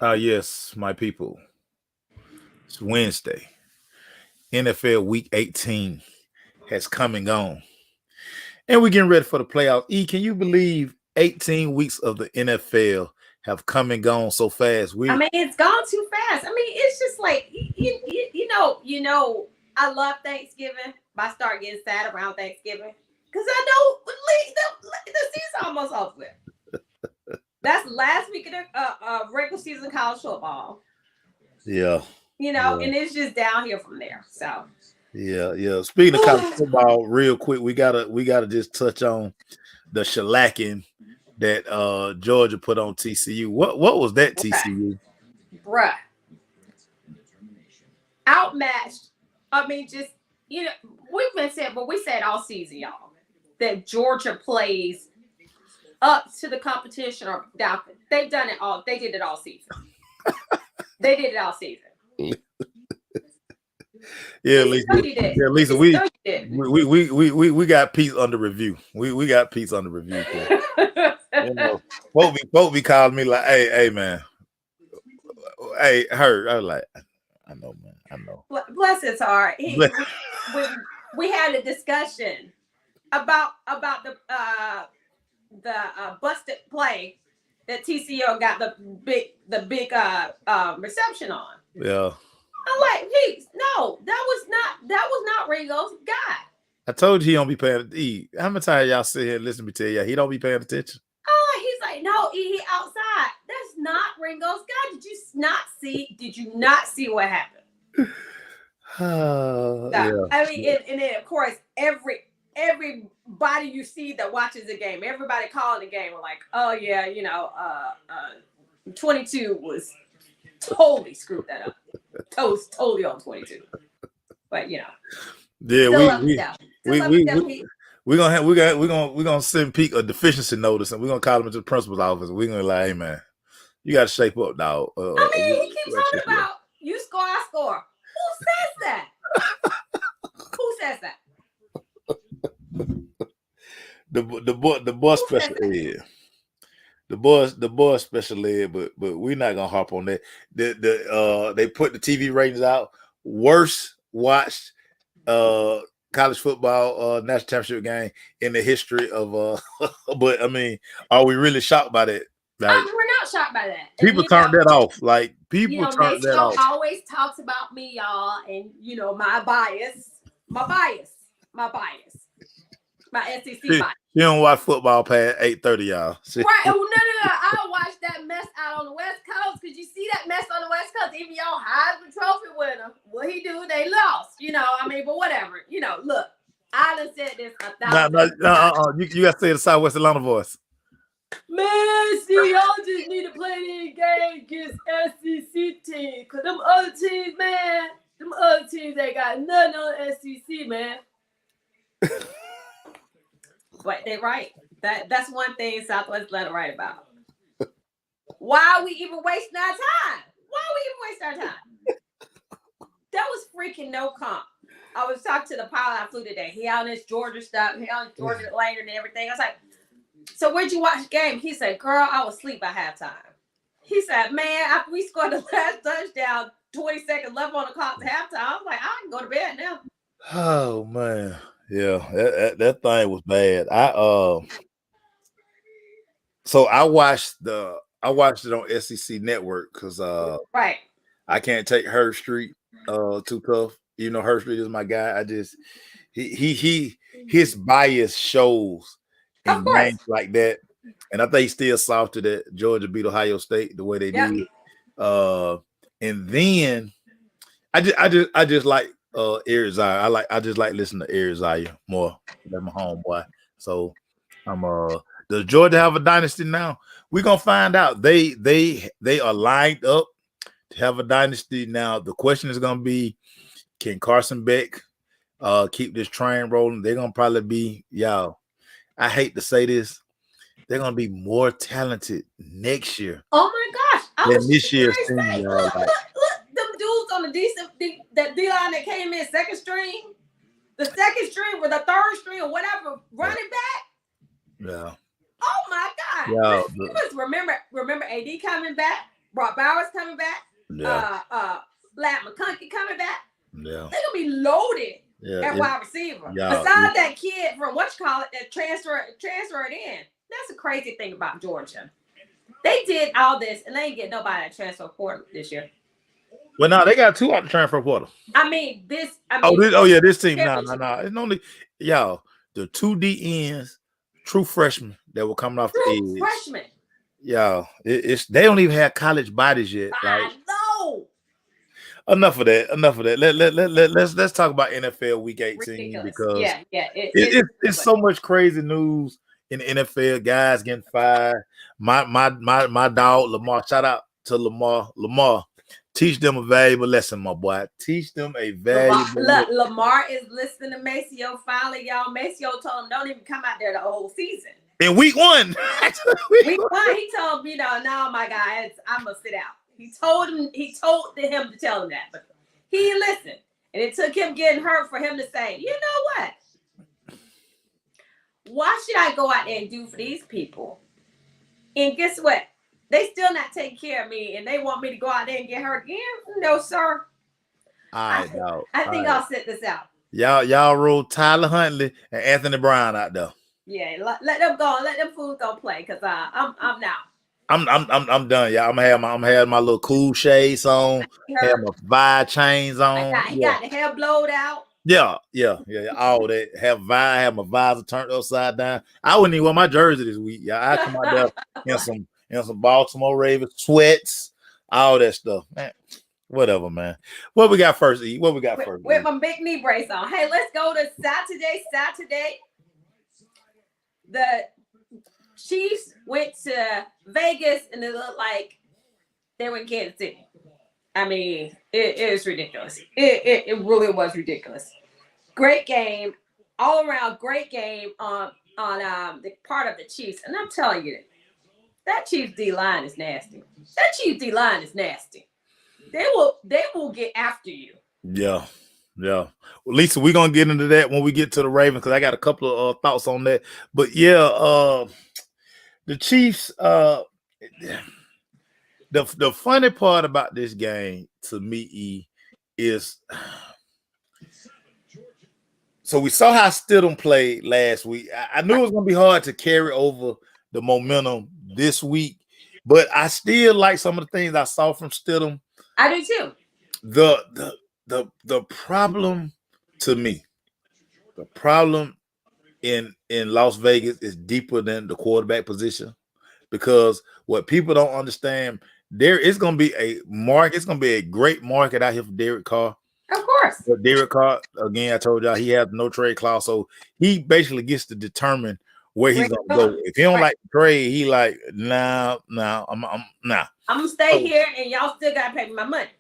Yes, my people. It's Wednesday. NFL Week 18 has come and gone. And we're getting ready for the playoffs. Can you believe 18 weeks of the NFL have come and gone so fast? I We mean, it's gone too fast. I mean, it's just like you know. I love Thanksgiving, but I start getting sad around Thanksgiving because I know the season almost over with. That's last week of the regular season college football. yeah. And Yeah. it's just downhill from there. So, Yeah. Speaking of college football, real quick, we gotta just touch on the shellacking that Georgia put on TCU. What was that okay, TCU? bruh, outmatched. I mean, just you know, we've been saying, but we said all season, y'all, that Georgia plays up to the competition or down. They've done it all. They did it all season. They did it all season. Yeah, Lisa, Lisa. no, you did. Yeah, Lisa. Lisa, We no, you did. we got Pete's under review. We got Pete's under review. You know, folk be calling me like, hey man, hey her. I was like, I know, man, I know. Bless his heart. We had a discussion about the busted play that TCO got the big reception on. Yeah, I'm like, Pete, no, that was not Ringo's guy. I told you he don't be paying. How many times y'all sit here and listen to me tell you he don't be paying attention? Oh, he's like, no, he outside. That's not Ringo's guy. Did you not see? Did you not see what happened? So, Yeah. I mean, and then of course everybody you see that watches the game, everybody calling the game, are like, oh yeah, 22 was totally screwed that up. Totally on 22. But Yeah, still love him. Still we love we him, we Pete. we're gonna send Pete a deficiency notice, and we're gonna call him into the principal's office. We're gonna like, hey man, you got to shape up, dog. I mean, he keeps talking about you score, I score. Who says that? Who says that? The boy Who says special that? ed. The boy special ed, but we're not gonna harp on that. They put the TV ratings out. Worst watched college football national championship game in the history of but I mean, are we really shocked by that? Like We're not shocked by that. And people turned that off. Like people turned that Maestro off. always talks about me, y'all, and my SEC She, bias. she don't watch football past 8:30, y'all. Right? Oh no! I watched that mess out on the West Coast. Cause you see that mess on the West Coast. Even y'all Heisman Trophy winner, what he do? They lost. I mean, but whatever. Look, I done said this a Nah, thousand times. you got to say the Southwest Atlanta voice. Man, see, y'all just need to play the game against SEC teams. Cause them other teams, man, ain't got nothing on SEC, man. But they're right. That's one thing Southwest Atlanta right about. Why are we even wasting our time? Why are we even wasting our time? That was freaking no comp. I was talking to the pilot I flew today. He on this Georgia stuff. He on Georgia Atlanta and everything. I was like, so where'd you watch the game? He said, girl, I was asleep by halftime. He said, man, after we scored the last touchdown, 20 seconds left on the clock to halftime, I was like, I can go to bed now. Oh man, yeah, that thing was bad. So I watched it on SEC Network because Right. I can't take Herb Street too tough. Herb Street is my guy. I just his bias shows Of in course. games like that, and I think he's still soft to that Georgia beat Ohio State the way they Yep. did. And then I just like Arizona. I just like listening to Arizona more than my homeboy. So I'm does Georgia have a dynasty now? We're gonna find out. They are lined up to have a dynasty now. The question is gonna be, can Carson Beck keep this train rolling? They're gonna probably be, y'all. I hate to say this, they're gonna be more talented next year Oh my gosh. I than was just this year's going to team, say, y'all. Like, look, them dudes on the decent, that D-line that came in second string, the second string or the third string or whatever, running back. yeah, Oh my God. yeah, You must remember AD coming back. Brock Bowers coming back. Yeah. Lad McConkey coming back. Yeah. They're gonna be loaded at wide receiver. Besides that kid from that transferred in. That's the crazy thing about Georgia. They did all this and they ain't get nobody at transfer portal this year. Well, no, they got 2 out the transfer portal. This team. No. It's only y'all, the 2 DNs, true freshmen that were coming off the edge. Freshmen. Y'all, they don't even have college bodies yet. I know. Enough of that. Let's talk about NFL Week 18. Ridiculous. Because it's so much crazy news in the NFL. Guys getting fired. My dog Lamar. Shout out to Lamar. Lamar, teach them a valuable lesson, my boy. Teach them a valuable. Lamar is listening to Maceo. Finally, y'all. Maceo told him don't even come out there the whole season. In week 1. Week 1, he told me, no, my guy, I'm gonna sit out. He told him to tell him that, but he listened. And it took him getting hurt for him to say, you know what? Why should I go out there and do for these people? And guess what? They still not taking care of me, and they want me to go out there and get hurt again? No, sir. I think I'll sit this out. Y'all roll Tyler Huntley and Anthony Brown out there. Yeah, let them go. Let them fools go play, cause I'm now. I'm done, y'all. I'm having my little cool shades on, have my Vi chains on. He got the hair blowed out. Yeah. All that. Have my visor turned upside down. I wouldn't even wear my jersey this week. Yeah, I come out there in some Baltimore Ravens sweats, all that stuff, man. Whatever, man. What we got first, E? What we got first? With my big knee brace on. Hey, let's go to Saturday. The Chiefs went to Vegas and it looked like they were in Kansas City. It is ridiculous. It really was ridiculous. Great game, all around great game on the part of the Chiefs. And I'm telling you, that Chiefs D-line is nasty. They will get after you. Yeah. Well, Lisa, we're gonna get into that when we get to the Ravens because I got a couple of thoughts on that. But the Chiefs. The funny part about this game to me, E, is so we saw how Stidham played last week. I knew it was gonna be hard to carry over the momentum this week, but I still like some of the things I saw from Stidham. I do too. The problem to me, the problem in Las Vegas is deeper than the quarterback position, because what people don't understand, there is going to be a market. It's going to be a great market out here for Derek Carr. Of course. But Derek Carr, again, I told y'all he has no trade clause, so he basically gets to determine where he's going to go. If he don't like the trade, he like, nah, I'm gonna stay here, and y'all still gotta pay me my money.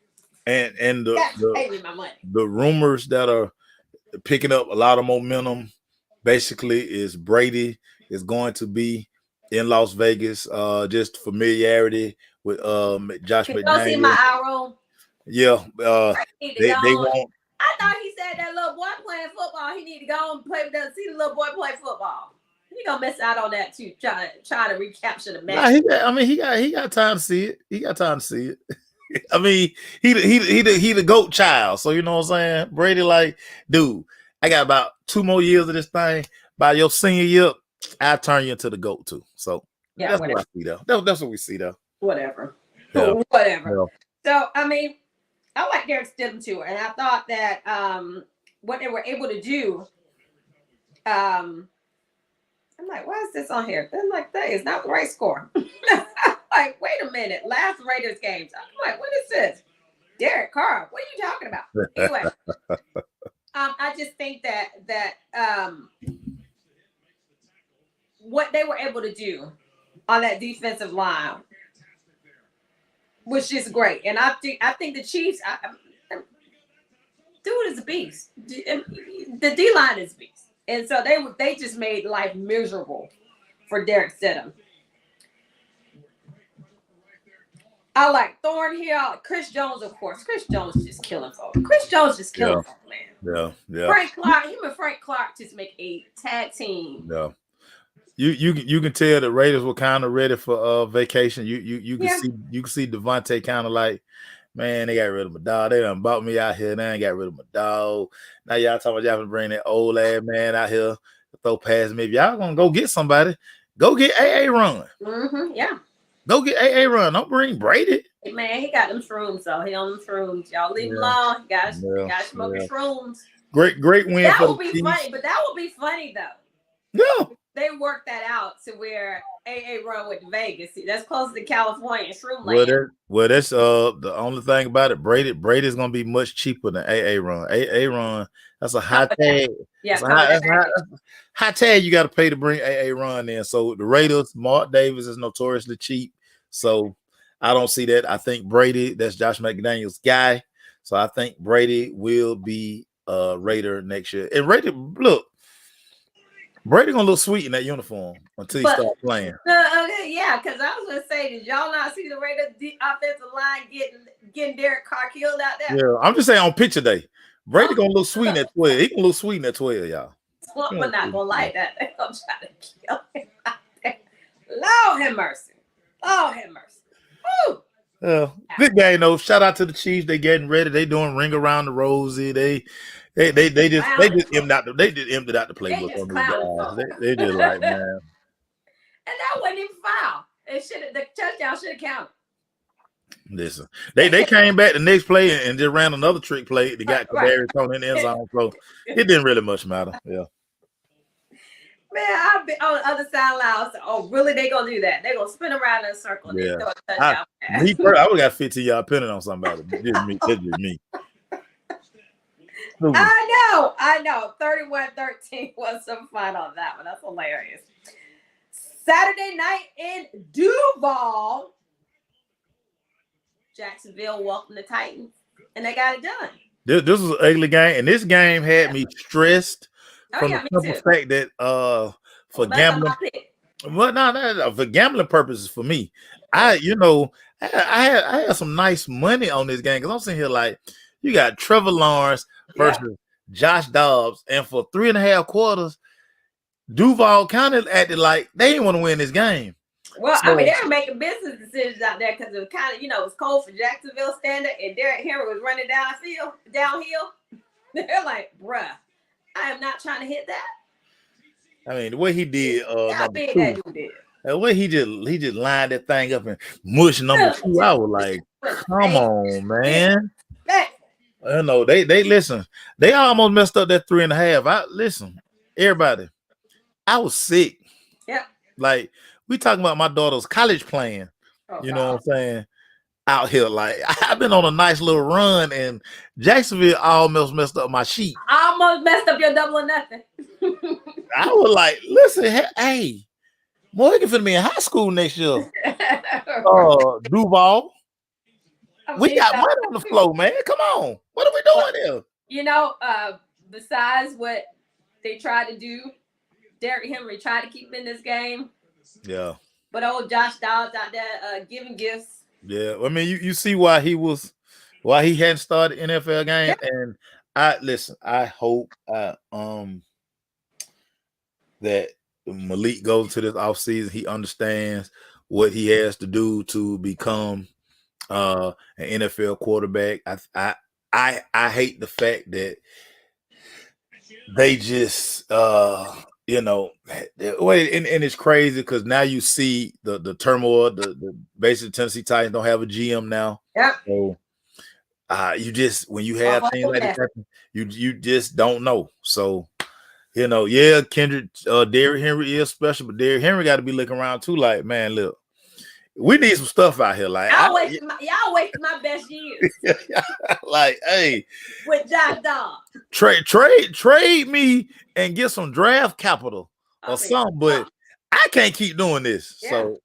And the rumors that are picking up a lot of momentum basically is Brady is going to be in Las Vegas, just familiarity with Josh McDaniels. Go see my eye roll. Yeah, they won't. I thought he said that little boy playing football. He need to go and see the little boy play football. He gonna miss out on that too. Try to recapture the match. He got time to see it. He the GOAT child. So you know what I'm saying? Brady like, dude, I got about 2 more years of this thing. By your senior year, I'll turn you into the GOAT too. So yeah, that's what I see though. That's what we see though. Whatever. Yeah. Whatever. Yeah. So I like Derek Stidham too, and I thought that what they were able to do. I'm like, why is this on here? Then like, that is not the right score. Like, wait a minute. Last Raiders games. I'm like, what is this? Derek Carr. What are you talking about? Anyway, I just think that what they were able to do on that defensive line was just great. And I think the Chiefs, dude is a beast. The D-line is a beast. And so they just made life miserable for Derek Stidham. I like Thornhill, Chris Jones, of course. Chris Jones just killing folks. Man. Yeah. Frank Clark, him and Frank Clark just make a tag team. Yeah. you can tell the Raiders were kind of ready for vacation. You Yeah. can see Devontae kind of like, man, they got rid of my dog. They done bought me out here. They ain't got rid of my dog. Now y'all talking about y'all gonna bring that old ass man out here to throw past me. If y'all gonna go get somebody, go get AA Run. Yeah. Go get AA Run. Don't bring Brady. Hey, man, he got them shrooms, so he on them shrooms. Y'all leave him alone. He got smoking shrooms. Great win. That would be funny, but that would be funny though. Yeah. They worked that out to where AA Run went to Vegas. See, that's close to California, Shroom Land. Well, that's the only thing about it. Brady's gonna be much cheaper than AA Run. AA Run, that's a high tag. Yeah, high tag you got to pay to bring AA Run in. So the Raiders, Mark Davis is notoriously cheap. So I don't see that. I think Brady, that's Josh McDaniels' guy. So I think Brady will be a Raider next year. And Brady gonna look sweet in that uniform until he start playing. Yeah, because I was gonna say, did y'all not see the Raiders offensive line getting Derek Carr killed out there? Yeah, I'm just saying on picture day, Brady gonna look sweet at 12. He gonna look sweet at 12, y'all. Well, I'm not gonna like that. They're gonna try to kill him out there. Lord have mercy. Lord have mercy. Woo! Good game though. Shout out to the Chiefs. They getting ready. They doing ring around the rosy. They just emptied out the playbook on these guys. They just like, man. And that wasn't even foul. The touchdown should have counted. Listen, they came back the next play and just ran another trick play. They got Kadarius Toney in the end zone, so it didn't really much matter. Yeah. Man, I've been on the other side loud. So, oh, really? They gonna do that? They gonna spin around in a circle and throw a touchdown. I would have got 15-yard penalty on somebody. Just me. I know. 31-13 was some fun on that one. That's hilarious. Saturday night in Duval, Jacksonville welcomed the Titans, and they got it done. This was an ugly game, and this game had me stressed from the simple fact that for gambling. Well, no, for gambling purposes for me, I had some nice money on this game because I'm sitting here like, you got Trevor Lawrence versus Josh Dobbs, and for 3.5 quarters, Duval kind of acted like they didn't want to win this game. Well, so, they were making business decisions out there because it was kind of, it was cold for Jacksonville standard, and Derrick Henry was running downhill. They're like, bruh, I am not trying to hit that. I mean, the way he did, how big that dude did. The way he just lined that thing up and mushed number 2, I was like, come on, man. They listen. They almost messed up that 3.5. Everybody. I was sick. Yeah. Like, we talking about my daughter's college plan. You know what I'm saying? Out here, like, I've been on a nice little run, and Jacksonville almost messed up my sheet. Almost messed up your double or nothing. I was like, listen, hey, Morgan finna be in high school next year. Duval. We got money on the floor, man. Come on. What are we doing here? Besides what they tried to do, Derrick Henry tried to keep him in this game. Yeah. But old Josh Dobbs out there giving gifts. Yeah. I mean, you see why he hadn't started NFL game. Yeah. And I hope that Malik goes to this offseason. He understands what he has to do to become an NFL quarterback. I hate the fact that they just and it's crazy because now you see the turmoil. The basically Tennessee Titans don't have a GM now. Yeah. So you just, when you have things like that happen, you just don't know. So Kendrick, Derrick Henry is special, but Derrick Henry got to be looking around too. Like, man, look, we need some stuff out here. Like, y'all wasted my best years. Like, hey, with Josh Dobbs, trade me and get some draft capital or something. But I can't keep doing this. Yeah. So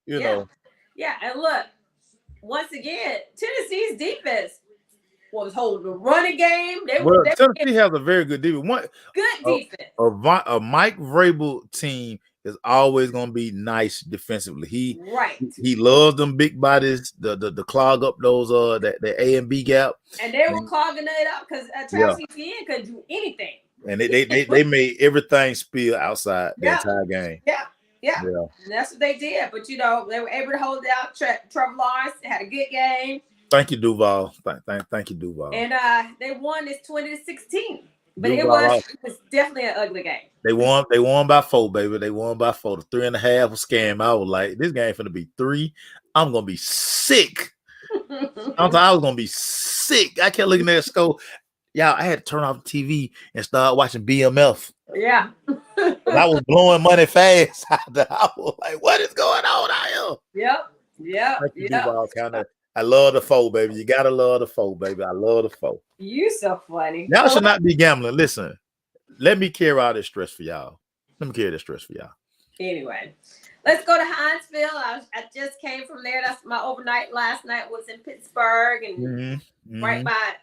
Yeah, and look, once again, Tennessee's defense was holding the running game. Tennessee has a very good defense. Good defense. A Mike Vrabel team is always going to be nice defensively. He loves them big bodies, the clog up those the A and B gap. And they were clogging it up because Travis Etienne couldn't do anything. And they made everything spill outside the entire game. Yeah. Yeah. And that's what they did. But they were able to hold out. Trevor Lawrence had a good game. Thank you, Duval. Thank you, Duval. And they won this 20-16. But Duval, it was definitely an ugly game. They won by 4, baby. They won by 4. The 3.5 was scam. I was like, this game finna be 3. I'm gonna be sick. I was gonna be sick. I kept looking at the score. Y'all, I had to turn off the TV and start watching BMF. Yeah. I was blowing money fast. I was like, what is going on out here? Yep. I love the 4, baby. You gotta love the 4, baby. I love the 4. You so funny. Y'all should not be gambling. Listen, let me carry all this stress for y'all. Anyway, let's go to Hinesville. I just came from there. That's my overnight. Last night was in Pittsburgh and right by.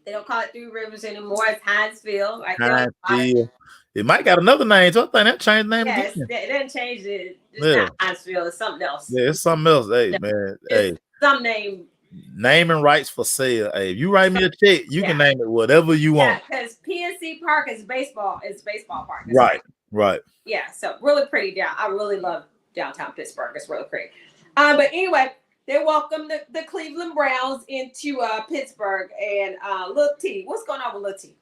They don't call it Three Rivers anymore. It's Hinesville. Right Hinesville. It might got another name. So I think that changed the name again. They didn't change it. It's not Hinesville. It's something else. Yeah, it's something else. Hey, man. Hey. Some name. Naming rights for sale. Hey, if you write me a check, you can name it whatever you want. Because PNC Park is baseball. It's baseball park. Right. Yeah, so really pretty down. I really love downtown Pittsburgh. It's really pretty. But anyway, they welcomed the Cleveland Browns into Pittsburgh. And Lil T, what's going on with Lil T?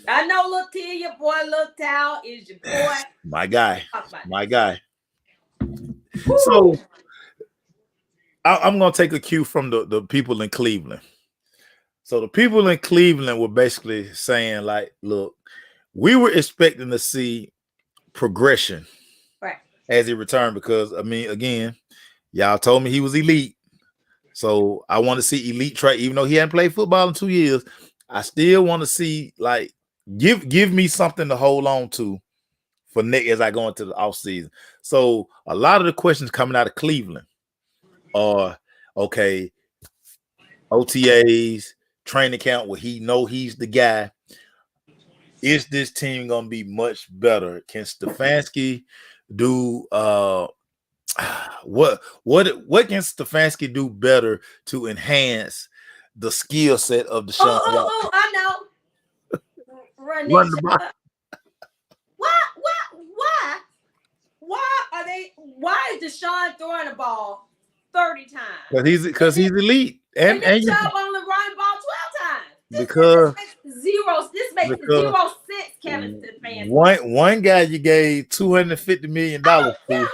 I know Lil T, your boy Lil Tal is your boy. My guy. So I'm going to take a cue from the people in Cleveland. So the people in Cleveland were basically saying, like, look, we were expecting to see progression as he returned because, I mean, again, y'all told me he was elite. So I want to see elite trait, even though he hadn't played football in 2 years. I still want to see, like, give me something to hold on to for Nick as I go into the offseason. So a lot of the questions coming out of Cleveland are, okay, OTAs, training camp where he know he's the guy. Is this team going to be much better? Can Stefanski do what can Stefanski do better to enhance the skill set of Deshaun? Oh, I know. Run the ball. Why is Deshaun throwing the ball 30 times? Because he's elite. And Chubb only running ball 12 times. This makes zero sense, Kevin Stefanski. One guy you gave $250 million to. How much?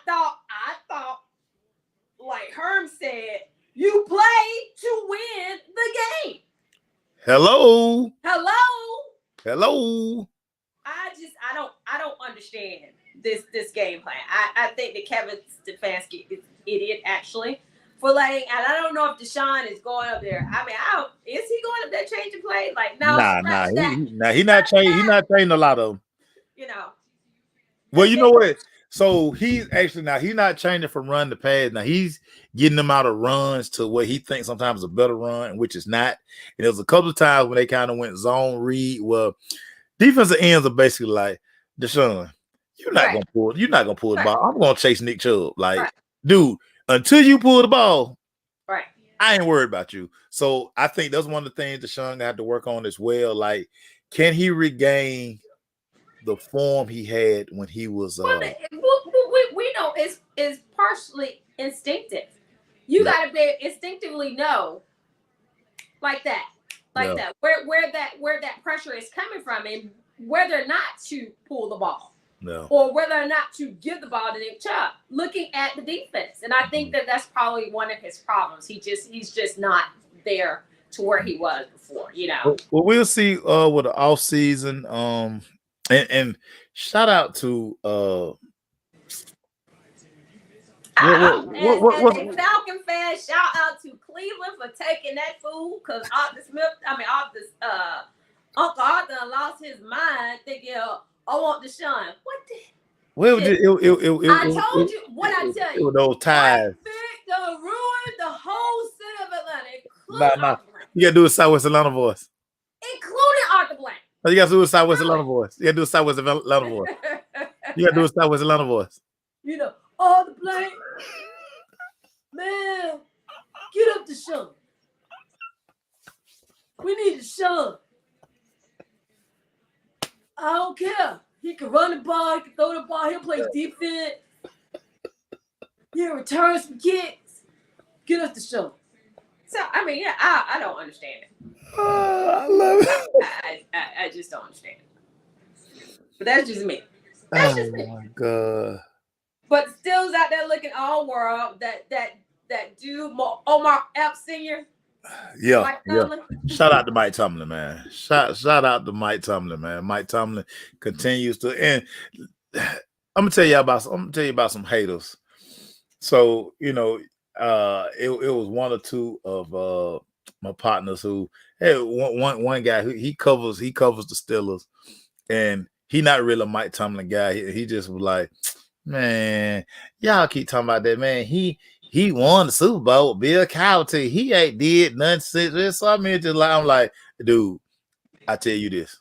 I thought, like Herm said, you play to win the game. Hello. I don't understand this game plan. I think that Kevin Stefanski is an idiot actually for letting. And I don't know if Deshaun is going up there. I mean, is he going up there changing play? Like no, He's not changing. He's not changing a lot of them. You know. Well, you know what? So he's not changing from run to pass. Now he's getting them out of runs to what he thinks sometimes is a better run, which is not. And there was a couple of times when they kind of went zone read. Well, defensive ends are basically like, Deshaun, you're not gonna pull the ball. I'm gonna chase Nick Chubb. Like, dude, until you pull the ball, I ain't worried about you. So I think that's one of the things Deshaun got to work on as well. Like, can he regain the form he had when he was we know it's partially instinctive. You gotta be instinctively know like that where that pressure is coming from and whether or not to pull the ball or whether or not to give the ball to Nick Chubb, looking at the defense. And I think that's probably one of his problems. He's just not there to where he was before, you know. Well, we'll see with the off season. And shout out to Falcon fans, shout out to Cleveland for taking that fool because Uncle Arthur lost his mind thinking, I want Deshaun. What the? Well, I told you what I tell you. It was those ties. They ruined the whole city of Atlanta. Nah. You gotta do a Southwest Atlanta voice. Including Arthur Blank. You gotta do a Southwest Atlanta voice. You gotta do a Southwest Atlanta voice. You gotta do a Southwest Atlanta voice. You know, Arthur Blank. Man, get up to Deshaun. We need Deshaun. I don't care. He can run the ball, he can throw the ball, he'll play defense. He'll return some kicks. Get us the show. So I mean, yeah, I don't understand it. I love it. I just don't understand it. But that's just me. That's just me. Oh my god. But still's out there looking all world. That dude Omar Epps Sr. Yeah, Mike yeah. Tomlin. Shout out to Mike Tomlin, man. Shout out to Mike Tomlin, man. Mike Tomlin continues to, and I'm gonna tell you about some haters. So you know, it was one or two of my partners who, hey, one guy who he covers the Steelers, and he not really a Mike Tomlin guy. He just was like, man, y'all keep talking about that, man. He won the Super Bowl with Bill Cowher. He ain't did nothing since. So I mean, I'm like, dude, I tell you this.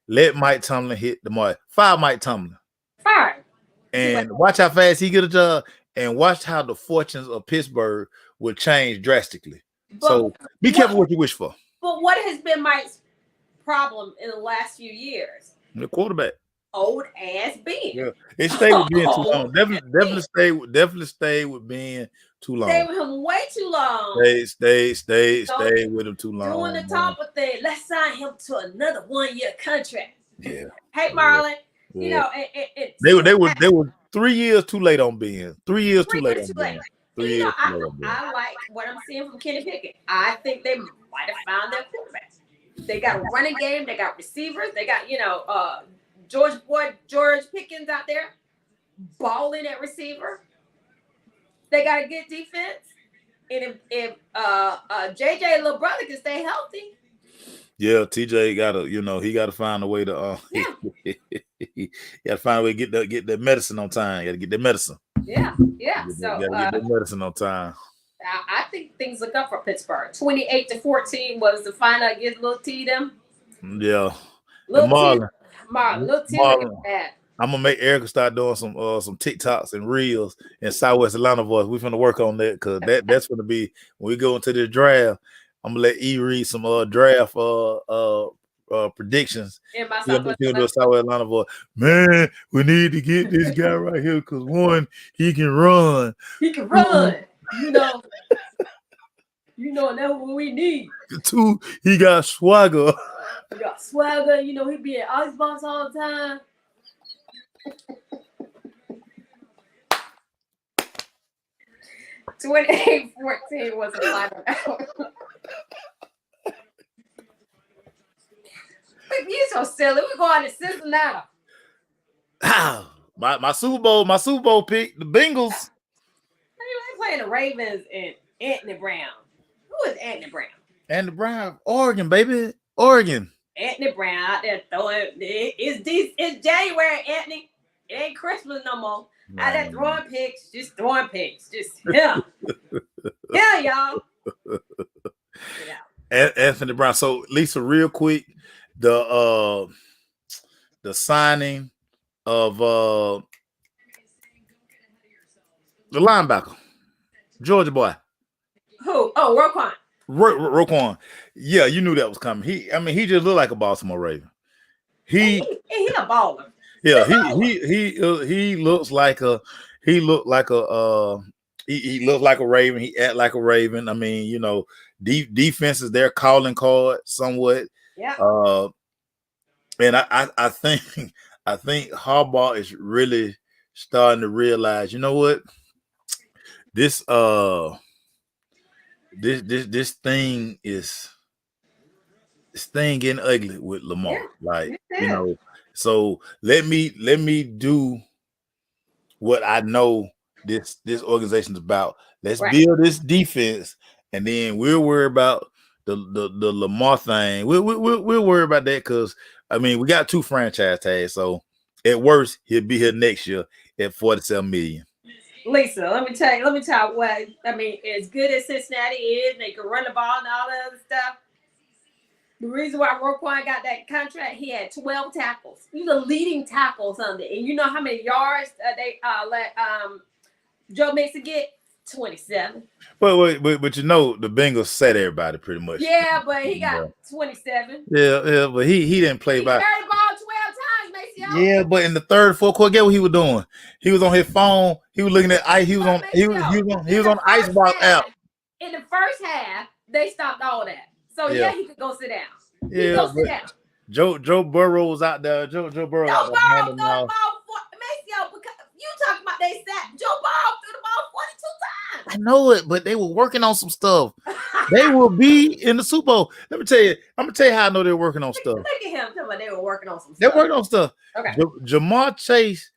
Let Mike Tomlin hit the mark. Fire Mike Tomlin. Fire. And watch how fast he get a job, and watch how the fortunes of Pittsburgh will change drastically. But so be careful what you wish for. But what has been Mike's problem in the last few years? The quarterback. Old ass Ben. Yeah, it stayed with being too long. Definitely stay with being too long. Stay with him way too long. Stay with him too long. Doing the top of thing. Let's sign him to another 1-year contract. Yeah. Hey, Marlon. Yeah. You know, they were 3 years too late on Ben. 3 years too late on Ben. I like what I'm seeing from Kenny Pickett. I think they might have found their quarterback. They got a running game. They got receivers. They got George Pickens out there balling at receiver. They got a good defense. And if JJ little brother can stay healthy. Yeah, TJ gotta find a way to he gotta find a way to get that medicine on time. You gotta get that medicine. Yeah. So you gotta get that medicine on time. I think things look up for Pittsburgh. 28-14 was the final against Lil T them. Yeah. Lil T. I'm gonna make Erica start doing some TikToks and reels in Southwest Atlanta voice. We're gonna work on that because that's gonna be when we go into the draft. I'm gonna let E read some draft predictions. In my Southwest Atlanta voice. Man, we need to get this guy right here because one, he can run. He can run. And that's what we need. Two, he got swagger. He got swagger. He be at Icebox all the time. $28-14 was the final. You so silly. We're going to Cincinnati. My Super Bowl pick, the Bengals. They playing the Ravens and Anthony Brown. Who is Anthony Brown? Anthony Brown, Oregon, baby. Oregon. Anthony Brown out there throwing. It's January, Anthony. It ain't Christmas no more. Out there throwing picks. Just throwing picks. Just yeah. Y'all. Anthony Brown. So Lisa, real quick, the signing of the linebacker, Georgia boy. Who? Oh, Roquan. Roquan. Yeah, you knew that was coming. He just looked like a Baltimore Raven. He a baller. Yeah, he looks like a Raven. He act like a Raven. I mean, defense is their calling card somewhat. Yeah. And I think Harbaugh is really starting to realize, you know what? This thing getting ugly with Lamar. So let me do what I know this organization is about. Let's build this defense, and then we'll worry about the Lamar thing. We'll worry about that because we got 2 franchise tags. So at worst, he'll be here next year at $47 million. Lisa, let me tell you what as good as Cincinnati is, they can run the ball and all that other stuff. The reason why Roquan got that contract, he had 12 tackles. He's the leading tackles on it. And you know how many yards they let Joe Mixon get? 27. But the Bengals set everybody pretty much. Yeah, but he got 27. Yeah, but he didn't play he by. carried the ball 12 times, Macy. Maceo. Yeah, but in the third, fourth quarter, get what he was doing? He was on his phone. He was looking at ice. He was on the Icebox app. In the first half, they stopped all that. So Yeah. he could go sit down. Yeah, Go sit down. Joe Burrow was out there. Joe Burrow out there. Threw the ball Maceo, because you talking about they sat. Joe Burrow threw the ball 42 times. I know it, but they were working on some stuff. They will be in the Super Bowl. Let me tell you. I'm gonna tell you how I know they're working on stuff. Look at him. Tell me they were working on some stuff. They're working on stuff. Okay. Jamar Chase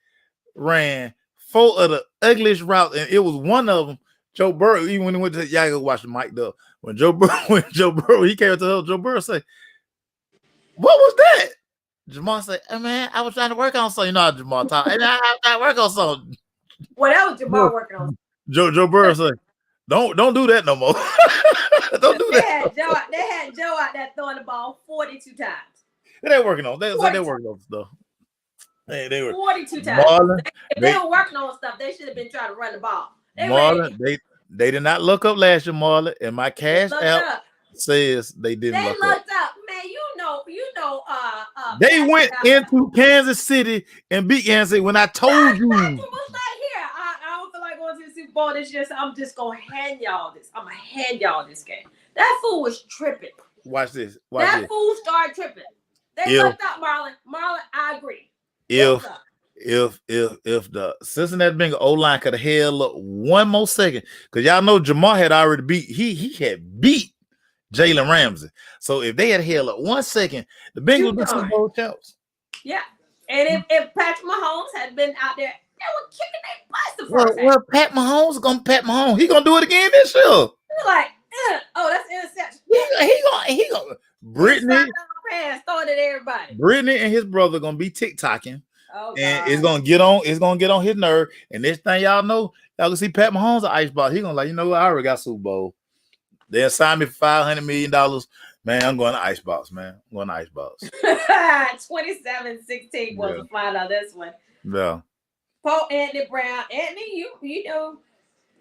ran 4 of the ugliest routes, and it was one of them. Joe Burrow, even when he went to y'all go watch the mic up. When Joe Burrow, he came to Joe Burrow say, "What was that?" Jamar said, "Hey man, I was trying to work on something." You know how Jamar talk. And I trying to work on something. What else Jamar working on? Joe Burrow said, Don't do that no more. Don't do that. They had Joe out there throwing the ball 42 times. They're working on. They're working on stuff. They were 42 times. Marlon, if they were working on stuff, they should have been trying to run the ball. Marlon, they did not look up last year, Marlon, and my cash app says they didn't. They looked up, man. They went into Kansas City and beat Kansas City. When I told you, was like, here, I don't feel like going to the Super Bowl this year, so I'm just gonna hand y'all this. I'm gonna hand y'all this game. That fool was tripping. Watch this. That fool started tripping. They looked up Marlon. Marlon, I agree. If the Cincinnati Bengals O-line could have held up one more second, because y'all know Jamar had already beat. He had beat Jalen Ramsey. So if they had held up 1 second, the Bengals would Super Bowl champs. Yeah, and if Patrick Mahomes had been out there, they were kicking their butts the first half. Well, Pat Mahomes. He gonna do it again this year. You're like, oh, that's interception. He gonna Brittany throwing at everybody. Brittany and his brother gonna be TikToking. Oh, and it's gonna get on his nerve. And this thing y'all know, y'all can see Pat Mahomes an icebox. He gonna like, you know what? I already got Super Bowl. They assigned me for $500 million. Man, I'm going to icebox, man. I'm going to icebox. 27-16 was the final this one. Yeah. Paul Anthony Brown. Anthony, you know,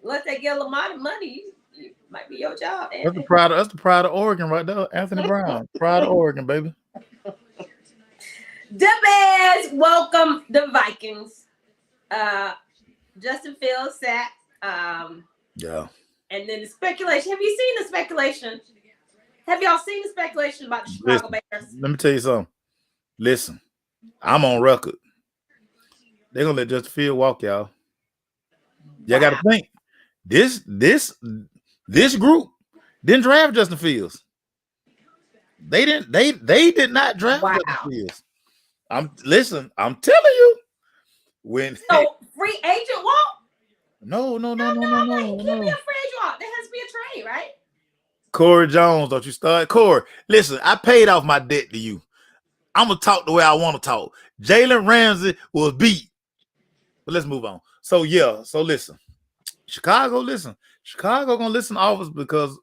let that get Lamar money. You might be your job. Anthony. That's the pride of Oregon right there. Anthony Brown. Pride of Oregon, baby. The Bears welcome the Vikings. Justin Fields sat. Yeah. And then the speculation. Have you seen the speculation? Have y'all seen the speculation about the Chicago Bears? Let me tell you something. Listen, I'm on record. They're gonna let Justin Fields walk, y'all. Y'all got to think. This group didn't draft Justin Fields. They did not draft Justin Fields. I'm telling you. Free agent walk? No. He can't be a free agent walk. There has to be a trade, right? Corey Jones, don't you start. Corey, listen, I paid off my debt to you. I'm going to talk the way I want to talk. Jalen Ramsey was beat. But let's move on. So listen. Chicago going to listen to offers, because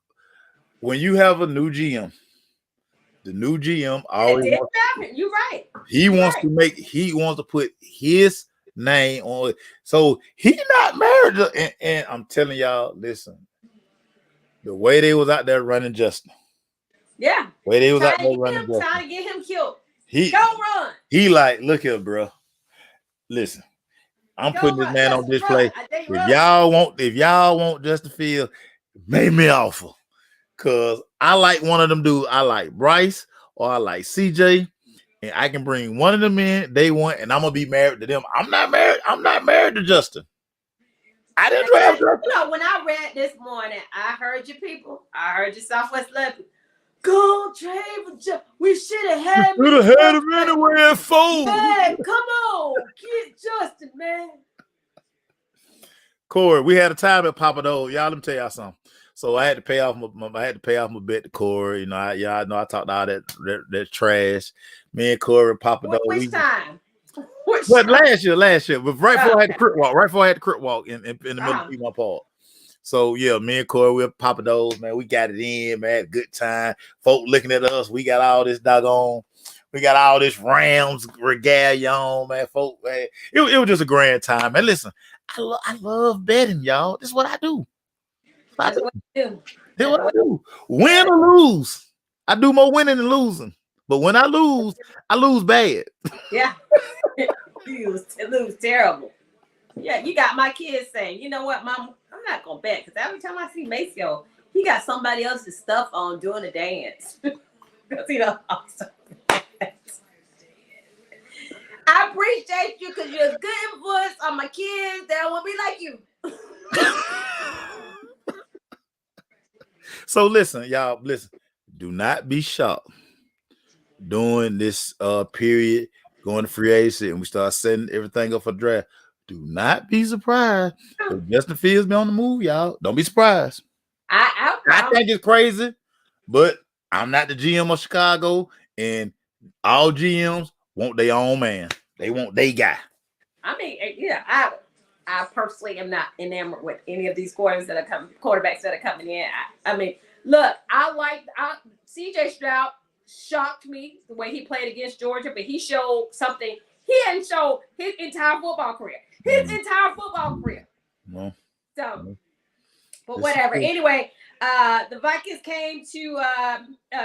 when you have a new GM, the new GM always you're right. He wants to put his name on it. So he's not married. And I'm telling y'all, listen, the way they was out there running Justin. Yeah. The way they was out there running Justin. Trying to get him killed. Go run. He like, look here, bro. Listen, I'm putting this man on display. If y'all want Justin Fields, make me an offer. Cause I like one of them dudes. I like Bryce or I like CJ. And I can bring one of them in day one, and I'm gonna be married to them. I'm not married to Justin. I didn't draft Justin. You know, when I read this morning, I heard you people. I heard you Southwest Leopard. Go trade for Justin. We should have had him anyway at 4. Man, come on, get Justin, man. Corey, we had a time at Papa Doe. Y'all, let me tell y'all something. So I had to pay off my bet to Corey. You know, I talked all that trash. Me and Corey and Papa Doe. Which time? Last year. But right before I had the crit walk in the middle of Piedmont Park. So yeah, me and Corey, we're Papa Doe's, man. We got it in, man. Good time. Folk looking at us. We got all this Rams regalia on, man. Folk, man. It was just a grand time. Man, listen, I love betting, y'all. This is what I do. That's what I do. Win or lose. I do more winning than losing. But when I lose bad. Yeah. You lose terrible. Yeah, you got my kids saying, you know what, Mom, I'm not gonna bet because every time I see Maceo, he got somebody else's stuff on doing a dance. Because he don't also I appreciate you because you're a good influence on my kids. They don't want to be like you. So listen, y'all, listen. Do not be shocked during this period going to free agency and we start setting everything up for draft. Do not be surprised if Justin Fields be on the move, y'all. Don't be surprised. I think it's crazy, but I'm not the GM of Chicago, and all GMs want their own man. They want their guy. I mean, yeah, I personally am not enamored with any of these quarterbacks that are coming in. I mean, look, CJ Stroud shocked me the way he played against Georgia, but he showed something he hadn't showed his entire football career. No. So, but whatever. Anyway, the Vikings came to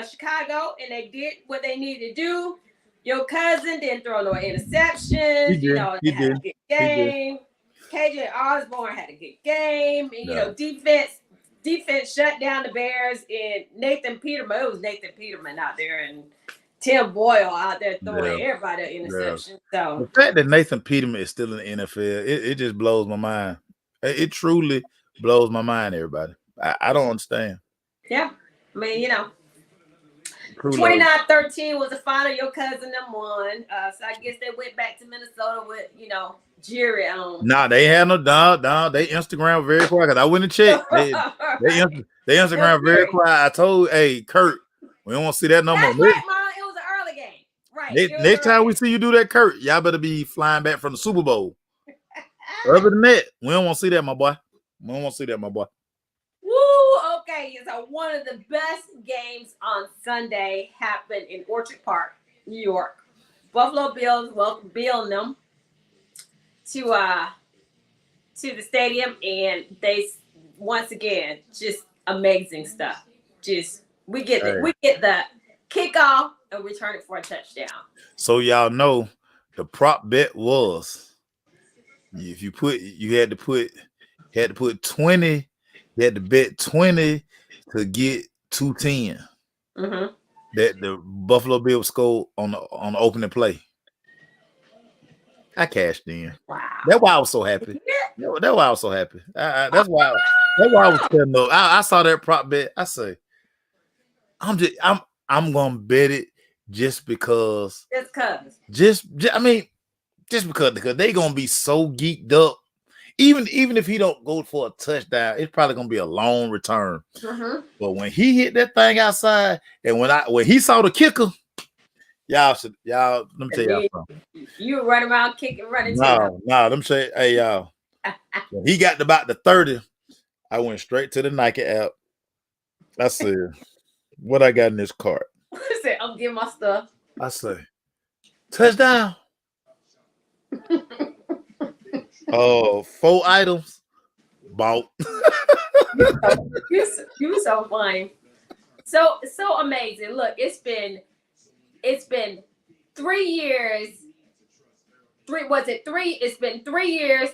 Chicago and they did what they needed to do. Your cousin didn't throw no interceptions. They had a good game. KJ Osborne had a good game. And, defense shut down the Bears, and Nathan Peterman. It was Nathan Peterman out there, and Tim Boyle out there throwing everybody an interception. So the fact that Nathan Peterman is still in the NFL, it just blows my mind. It truly blows my mind, everybody. I don't understand. Yeah. I mean, 29-13 was the final. Your cousin them won. So I guess they went back to Minnesota with, Jerry on. Nah, they had no dog. They Instagram very quiet. Cause I went and checked. They Instagram very quiet. I told, hey, Kurt, we don't want to see that no more. Right, Mom. It was an early game. Right. Next time we see you do that, Kurt, y'all better be flying back from the Super Bowl. Other than that, we don't want to see that, my boy. Woo, okay. So one of the best games on Sunday happened in Orchard Park, New York. Buffalo Bills welcomed them to the stadium, and they once again just amazing stuff. Just we get the kickoff and return it for a touchdown. So y'all know the prop bet was if you had to put 20, you had to bet 20 to get 210. Mm-hmm. That the Buffalo Bills scored on the opening play. I cashed in. Wow. That's why I was so happy. That's why I was so happy. That's why I was telling them. I saw that prop bet. I say, I'm gonna bet it just because. Just because they gonna be so geeked up. Even if he don't go for a touchdown, it's probably gonna be a long return. Mm-hmm. But when he hit that thing outside, and when he saw the kicker, y'all, let me tell y'all something. You run around kicking, running. No, let me say, hey y'all. When he got about the 30, I went straight to the Nike app. I said, what I got in this cart? I said, I'm getting my stuff. I say, touchdown. 4 items bought. You so funny. So amazing. Look, it's been 3 years. It's been 3 years,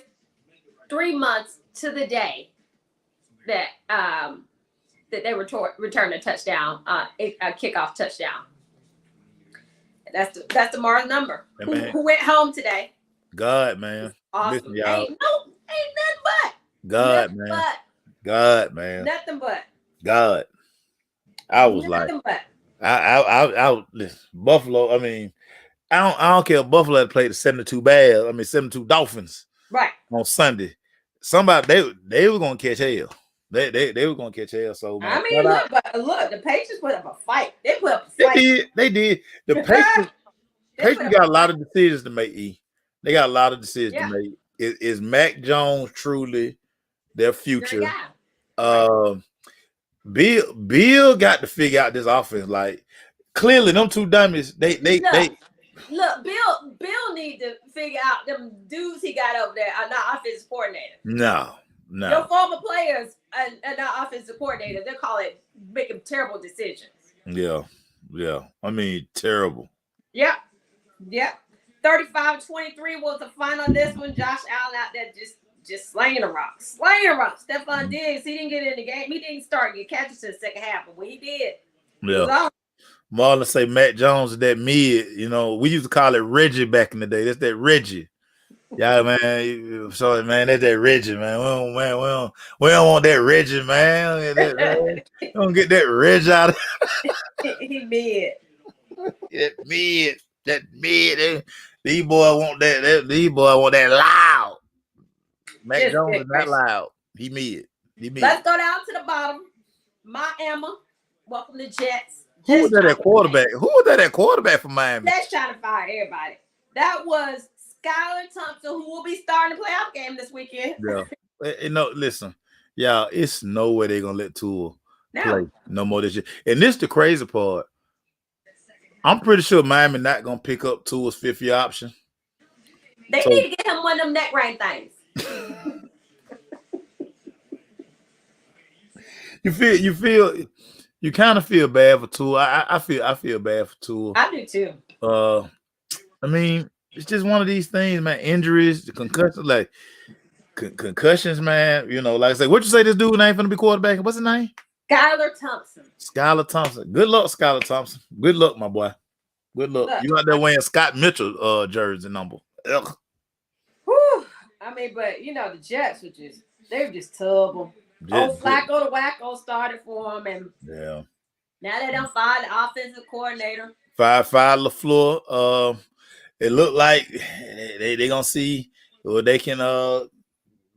3 months to the day that they returned a touchdown, a kickoff touchdown. That's tomorrow's number. Who went home today? God, man. Awesome. Listen, y'all. Ain't nothing but God, nothing man. But. God, man. Nothing but. God. I was nothing like, I listen, Buffalo. I mean, I don't care if Buffalo had played the 72 Dolphins. Right. On Sunday. Somebody they were gonna catch hell. They were gonna catch hell. So man, I mean, look, the Patriots put up a fight. They put up a fight. They did. The Patriots got a lot of decisions to make. They got a lot of decisions to make. Is Mac Jones truly their future? Bill got to figure out this offense. Like clearly, them two dummies. They look. Bill need to figure out them dudes he got over there are not offensive coordinators. No. Your former players are not offensive coordinators. They call it making terrible decisions. Yeah. Yeah. I mean, terrible. Yep. Yep. 35-23 was the final of this one. Josh Allen out there just slanging the rock. Slaying the rock. Stephon Diggs, he didn't get in the game. He didn't start get catches in the second half, but when he did, it was Yeah. on. Marlon say Matt Jones is that mid. You know, we used to call it Reggie back in the day. That's that Reggie. Yeah, man. Sorry, man. That's that Reggie, man. We don't want that Reggie, man. We don't get that Reggie out of He mid. that mid. That mid. These boy want that. These boy want that loud. Matt Just Jones good is not gracious. loud. He mid. He mid. Let's go down to the bottom. Miami, welcome to Jets. Who was that at quarterback? Who was that at quarterback for Miami? That's trying to fire everybody. That was Skylar Thompson, who will be starting the playoff game this weekend. Yeah. You know, listen, y'all, it's no way they're gonna let Tua play no more this year. And this the crazy part. I'm pretty sure Miami not gonna pick up Tua's fifth-year option. They need to get him one of them neck ring things. You kind of feel bad for Tua. I feel bad for Tua. I do too. I mean, it's just one of these things, man. Injuries, the concussions, like concussions, man. You know, like I say, what you say this dude ain't gonna be quarterback? What's his name? Skylar Thompson. Skylar Thompson. Good luck, Skylar Thompson. Good luck, my boy. Good luck. You out there wearing Scott Mitchell jersey number. Ugh. Whew. I mean, but you know, the Jets they were just terrible. Flacco the Wacko started for him, and yeah. Now they done fired the offensive coordinator. Fired LaFleur. It looked like they gonna see or they can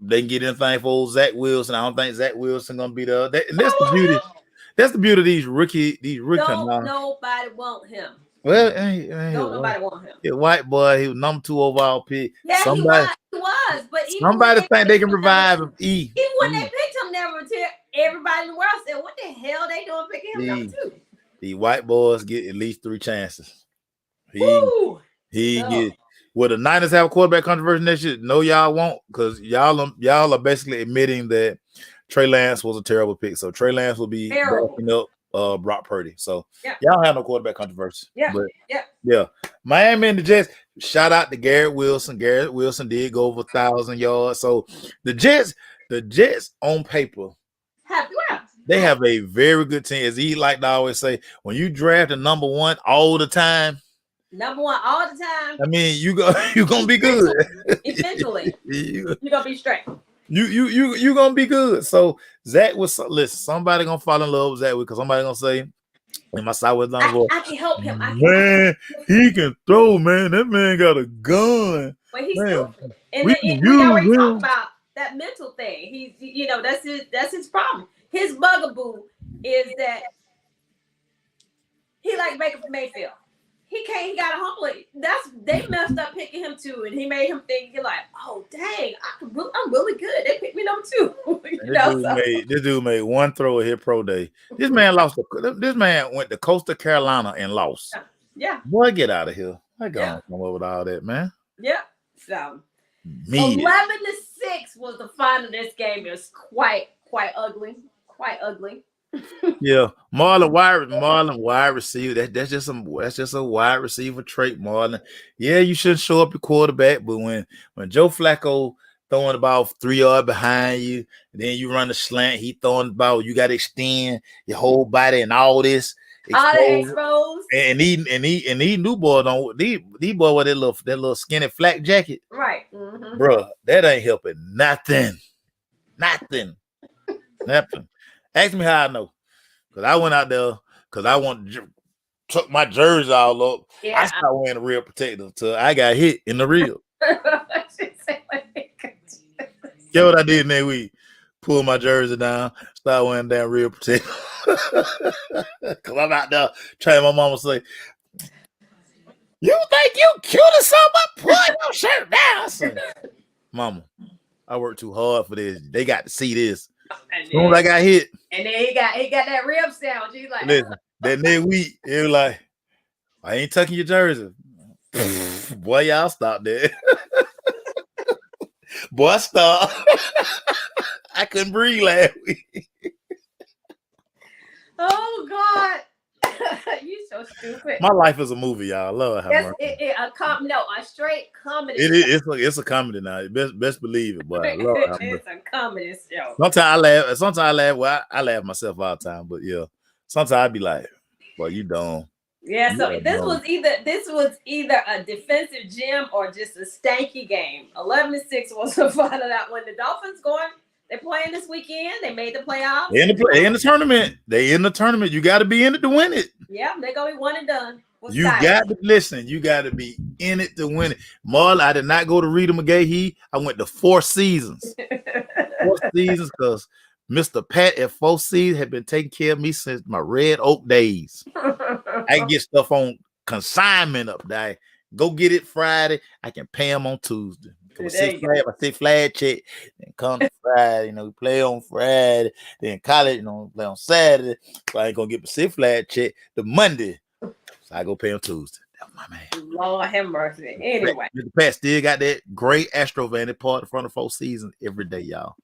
get anything for old Zach Wilson. I don't think Zach Wilson gonna be there. And that's the beauty. That's the beauty of these rookie. Don't nobody want him. Well, don't nobody want him. Yeah, white boy. He was number 2 overall pick. Yeah, he was. But somebody think they can revive him. Even when they picked him, everybody in the world said, "What the hell they doing picking him number 2?" The white boys get at least 3 chances. He get. Will the Niners have a quarterback controversy next year? No, y'all won't, because y'all are basically admitting that Trey Lance was a terrible pick. So Trey Lance will be backing up Brock Purdy. So y'all have no quarterback controversy. Yeah. Miami and the Jets. Shout out to Garrett Wilson. Garrett Wilson did go over 1,000 yards. So the Jets on paper, they have a very good team. As he like to always say, when you draft a number 1 all the time. Number 1 all the time. I mean, you're gonna be good. Eventually, you're gonna be straight. You gonna be good. So Zach was listen. Somebody gonna fall in love with Zach because somebody gonna say, "In my Southwest voice, I can help him. He can throw. Man, that man got a gun. But he's stupid. And we already talked about that mental thing. That's his problem. His bugaboo is that he like Baker Mayfield. He got to humble it. They messed up picking him too, and he made him think you're like, oh dang, I'm really good. They picked me number 2. This dude made 1 throw at his pro day. This man This man went to Coastal Carolina and lost. Yeah. Boy, get out of here. I got come up with all that, man. Yeah. So 11-6 was the final of this game. It was quite ugly. Quite ugly. Yeah, Marlon wide receiver. That's just a wide receiver trait, Marlon. Yeah, you shouldn't show up your quarterback, but when Joe Flacco throwing the ball 3 yards behind you, and then you run the slant, he throwing the ball, you got to extend your whole body and all this. Exposed. And these new boys don't. These boy with that little skinny flak jacket, right? Mm-hmm. Bro, that ain't helping nothing. Ask me how I know. Because I went out there because I took my jersey all up. Yeah. I started wearing the real protector until I got hit in the real. Get what I did in that week? Pull my jersey down, start wearing damn real protector. Because I'm out there trying my mama say, you think you cute or something? Pull your shirt down. I said, Mama, I worked too hard for this. They got to see this. As soon as I got hit. And then he got that rib sandwich. He's like, listen, that next week, it was like, I ain't tucking your jersey. Boy, y'all stop that. Boy, stop. I couldn't breathe last week. Oh, God. You so stupid. My life is a movie, y'all. Lord have mercy. A straight comedy. It's a comedy now. Best believe it, boy. Lord have mercy. It's a comedy show. Sometimes I laugh. Sometimes I laugh. Well, I laugh myself all the time, but yeah. Sometimes I be like, "Well, you dumb." Yeah. So Yeah, this no. was either a defensive gem or just a stanky game. 11-6 was the final out when the Dolphins going. They're playing this weekend. They made the playoffs. They in the tournament. They in the tournament. You got to be in it to win it. Yeah, they're gonna be one and done. You got to listen. You got to be in it to win it. Marla, I did not go to Rita McGahee. I went to 4 seasons. 4 seasons because Mr. Pat at 4 seasons had been taking care of me since my Red Oak days. I can get stuff on consignment up there. Go get it Friday. I can pay them on Tuesday. I say flag check, then come to Friday. We play on Friday. Then college, play on Saturday. So I ain't gonna get my Six Flag check the Monday. So I go pay on Tuesday. That's my man. Lord have mercy. Anyway, Mr. Pat still got that great Astro van that part in front of 4 seasons every day, y'all.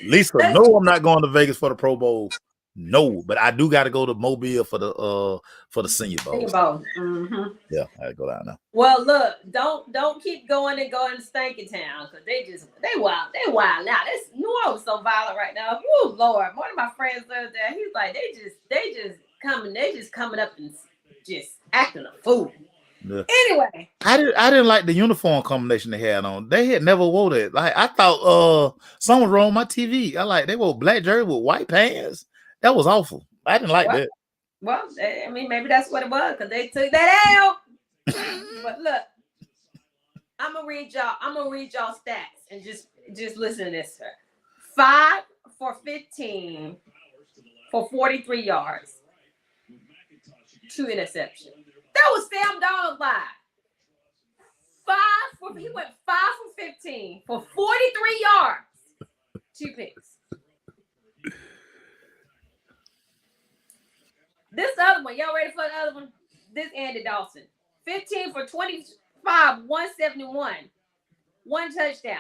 Lisa, no, I'm not going to Vegas for the Pro Bowl. No, but I do got to go to Mobile for the Senior Bowl. Mm-hmm. Yeah, I gotta go down there. Well, look, don't keep going to Stanky Town because they wild now. This New Orleans so violent right now. Oh Lord, one of my friends lives there. He's like, they just coming up and just acting a fool. Yeah. Anyway, I didn't like the uniform combination they had on. They had never wore that. Like I thought someone wrong my TV. They wore black jersey with white pants. That was awful. I didn't like that. Well, I mean, maybe that's what it was because they took that out. But look, I'm gonna read y'all stats and just listen to this, sir. 5 for 15 for 43 yards, 2 interceptions. That was Sam Darnold live. He went 5 for 15 for 43 yards, 2 picks. This other one, y'all ready for the other one? This Andy Dawson. 15 for 25, 171. 1 touchdown.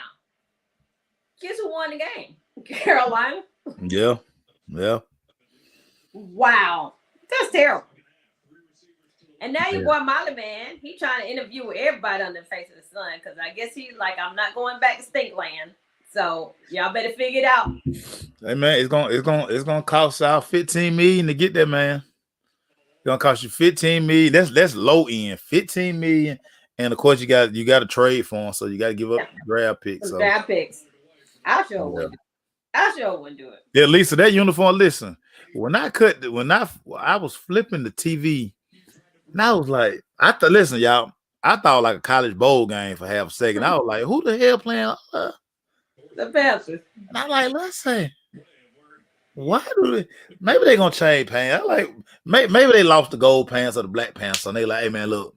Guess who won the game? Carolina. Yeah. Wow. That's terrible. And now your boy Molly Man, he trying to interview everybody on the face of the sun because I guess he's like, I'm not going back to Stinkland. So y'all better figure it out. Hey man, it's gonna cost y'all $15 million to get that, man. It's gonna cost you $15 million. That's low end, $15 million, and of course you got to trade for them, so you got to give up draft picks. So. Draft picks. I sure wouldn't do it. Yeah, Lisa, that uniform. Listen, when I was flipping the TV, and I was like, listen, y'all, I thought like a college bowl game for half a second. I was like, who the hell playing? The Panthers. And I'm like, listen. Why maybe they're gonna change pants? Maybe they lost the gold pants or the black pants, so they like, hey man, look,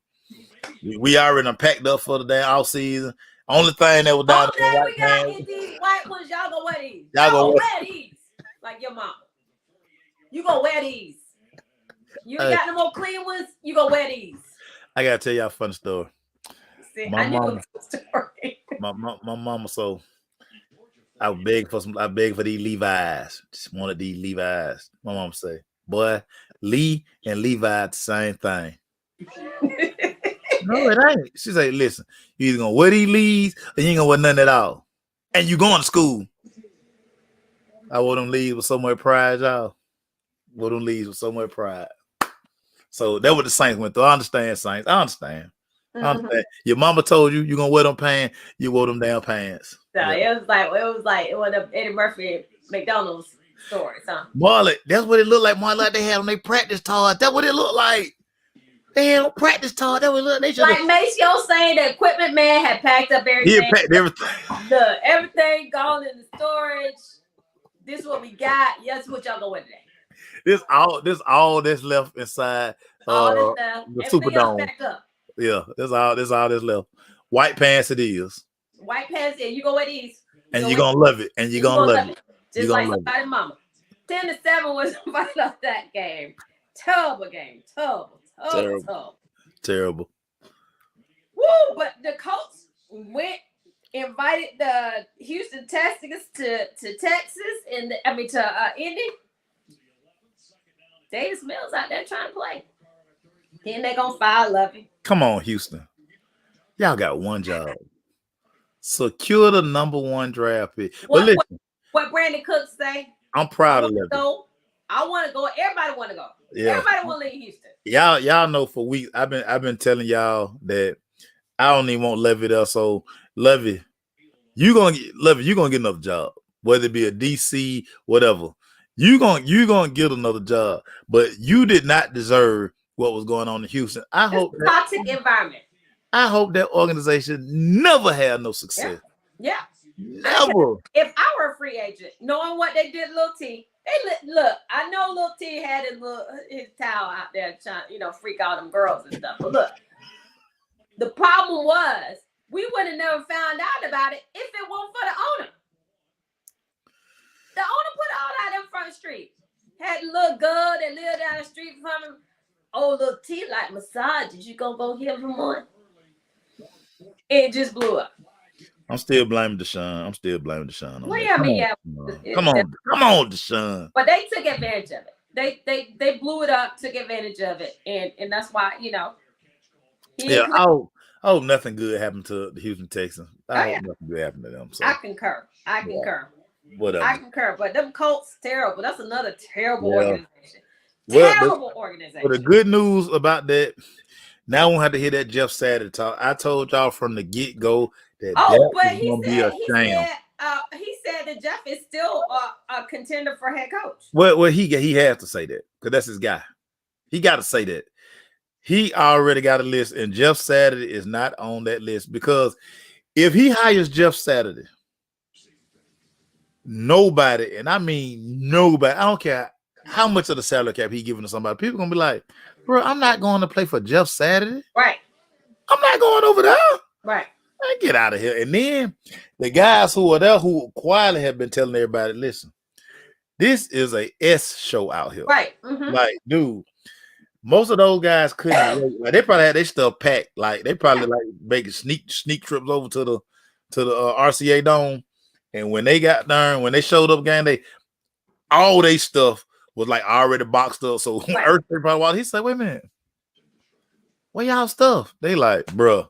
we already packed up for the damn off season. Only thing that was down there, we got these white ones. Y'all gonna wear these. Y'all gonna wear these like your mama. You gonna wear these. You ain't got no more clean ones. You gonna wear these. I gotta tell y'all a fun story. See, I knew it was a story. My mama, so I begged for these Levi's. Just wanted these Levi's. My mom say, boy, Lee and Levi the same thing. No, it ain't. She say, listen, you either gonna wear these Lees or you ain't gonna wear nothing at all. And you going to school. I wore them Lees with so much pride, y'all. Wore them Lees with so much pride. So that what the Saints went through. I understand, Saints. I understand. Your mama told you gonna wear them pants. You wore them damn pants. So yeah. It was the Eddie Murphy McDonald's story, huh? Marley, that's what it looked like. Marley, like they had on their practice toys. That's what it looked like. They had on practice toys. That was look. They like Maceo saying the equipment man had packed up everything. He packed everything. Everything gone in the storage. This is what we got. Yes, what y'all going today? This all that's left inside. All this left. The Superdome. Back up. Yeah, that's all that's left. White pants it is. White pants, yeah, you go wear these. And you're gonna love it. And you're gonna love it. Just like somebody's mama. 10-7 was fight off that game. Terrible game. Terrible. Woo! But the Colts invited the Houston Texans to Texas to Indy. Davis Mills out there trying to play. Then they gonna fire Lovey. Come on, Houston. Y'all got one job. Secure the #1 draft pick. But listen, what Brandon Cooks say? I'm proud of Lovey. I want to go. Everybody want to go. Yeah. Everybody want to leave Houston. Y'all know for weeks I've been telling y'all that I don't even want Lovey there. So Lovey, you gonna get another job, whether it be a DC, whatever. You gonna get another job, but you did not deserve what was going on in Houston. Toxic environment. I hope that organization never had no success. Yeah. Never. If I were a free agent, knowing what they did, Lil T, look. I know Lil T had his towel out there trying, freak out them girls and stuff. But look, the problem was we would have never found out about it if it weren't for the owner. The owner put all that in front street. Had a little girl that lived down the street from him. Oh, Lil T like massages. You gonna go here for one? It just blew up. I'm still blaming Deshaun. Well, yeah, I mean, yeah. Come on, Deshaun. But they took advantage of it. They blew it up, took advantage of it, and that's why Yeah, I hope nothing good happened to the Houston Texans. I hope nothing good happened to them. So. I concur. Whatever. I concur. But them Colts, terrible. That's another terrible organization. Terrible organization. But the good news about that, now I won't have to hear that Jeff Saturday talk. I told y'all from the get-go that but gonna be a sham. He said that Jeff is still a contender for head coach. Well, he has to say that because that's his guy. He got to say that. He already got a list, and Jeff Saturday is not on that list because if he hires Jeff Saturday, nobody, and I mean nobody, I don't care how much of the salary cap he giving to somebody, people gonna be like, bro, I'm not going to play for Jeff Saturday. Right. I'm not going over there. Right. Man, get out of here. And then the guys who are there who quietly have been telling everybody, listen, this is a S show out here. Right. Mm-hmm. Like, dude, most of those guys couldn't wait. Like, they probably had their stuff packed. Like, they probably like making sneak trips over to the RCA Dome. And when they got there, when they showed up game day, all their stuff was like already boxed up. So Earth probably walked, he said, wait a minute. Where y'all stuff? They like, bruh.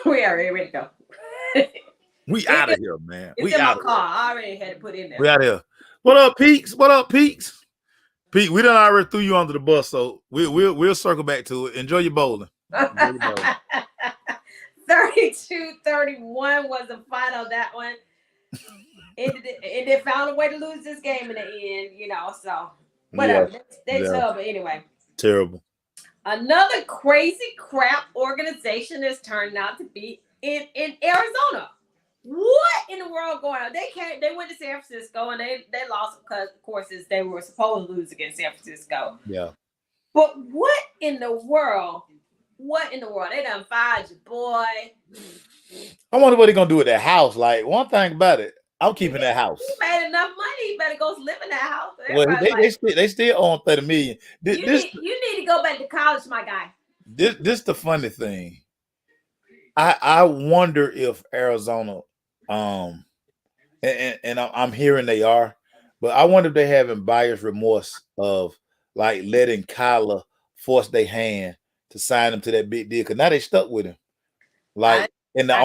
We are ready to go. We out of here, man. It's we in out my car. I already had to put in there. We out of here. What up, Peaks? Pete, we done already threw you under the bus, so we'll circle back to it. Enjoy your bowling. 32-31 was the final. That one. They found a way to lose this game in the end, so whatever. Yeah. That's terrible anyway. Terrible. Another crazy crap organization has turned out to be in Arizona. What in the world going on? They went to San Francisco and they lost because, of course, they were supposed to lose against San Francisco. Yeah. But what in the world? They done fired your boy. I wonder what they're gonna do with that house. Like, one thing about it, I'm keeping that house. He made enough money. He better go live in that house. Well, they still own $30 million. You need to go back to college, my guy. This the funny thing. I wonder if Arizona, and I'm hearing they are, but I wonder if they're having buyer's remorse of like letting Kyler force their hand to sign him to that big deal because now they stuck with him. Like, and the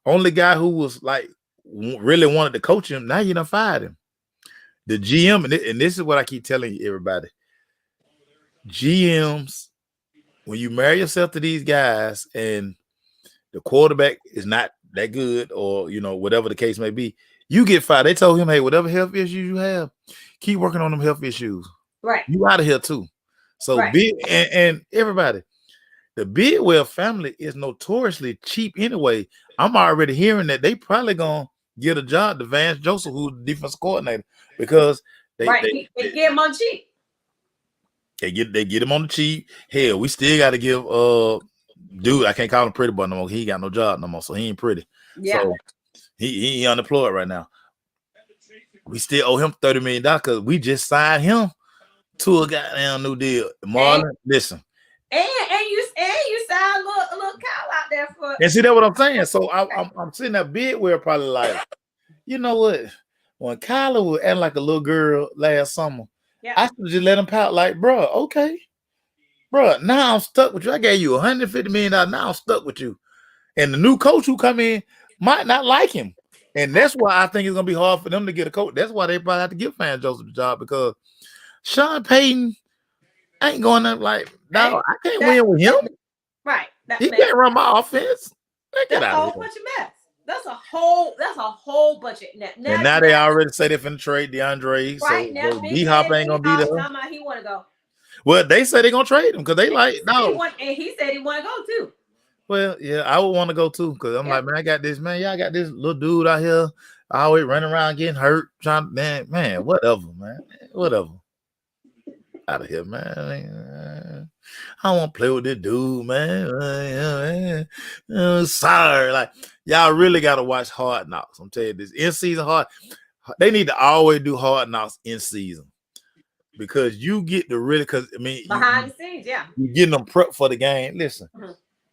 only guy who was like really wanted to coach him, now you done fired him. The GM, and this is what I keep telling everybody. GMs, when you marry yourself to these guys and the quarterback is not that good or, whatever the case may be, you get fired. They told him, hey, whatever health issues you have, keep working on them health issues. Right. You out of here too. So and everybody, the Bidwell family is notoriously cheap anyway. I'm already hearing that they probably gonna get a job to Vance Joseph, who's the defense coordinator, because they get him on cheap. They get him on the cheap. Hell, we still got to give dude. I can't call him pretty boy no more. He ain't got no job no more, so he ain't pretty. Yeah, so he unemployed right now. We still owe him $30 million because we just signed him to a goddamn new deal. Marlon, listen. And you signed a little Kyle out there for. And see, that's what I'm saying. So I'm sitting there Bidwell probably like, you know what? When Kyler was acting like a little girl last summer, Yeah. I should just let him pout like, bro, okay. Bro, now I'm stuck with you. I gave you $150 million. Now I'm stuck with you. And the new coach who come in might not like him. And that's why I think it's gonna be hard for them to get a coach. That's why they probably have to give Fan Joseph the job, because Sean Payton ain't going to like, no, I can't win with him. Right. He can't run my offense. That's a whole bunch of mess. That's a whole bunch of net. And now they already say they're finna trade DeAndre. Right So now, D-Hop ain't gonna be there. Talking about he want to go. Well, they say they're gonna trade him because they like no. And he said he want to go too. Well, yeah, I would want to go too, because I'm like, man, I got this, man. Y'all got this little dude out here always running around getting hurt, trying, man, whatever, man. Whatever. Out of here, man. I don't want to play with this dude, man. Sorry. Like, y'all really got to watch Hard Knocks. I'm telling you this. In season they need to always do Hard Knocks in season. Because you get the really, because I mean, behind the scenes, yeah. You're getting them prepped for the game. Listen,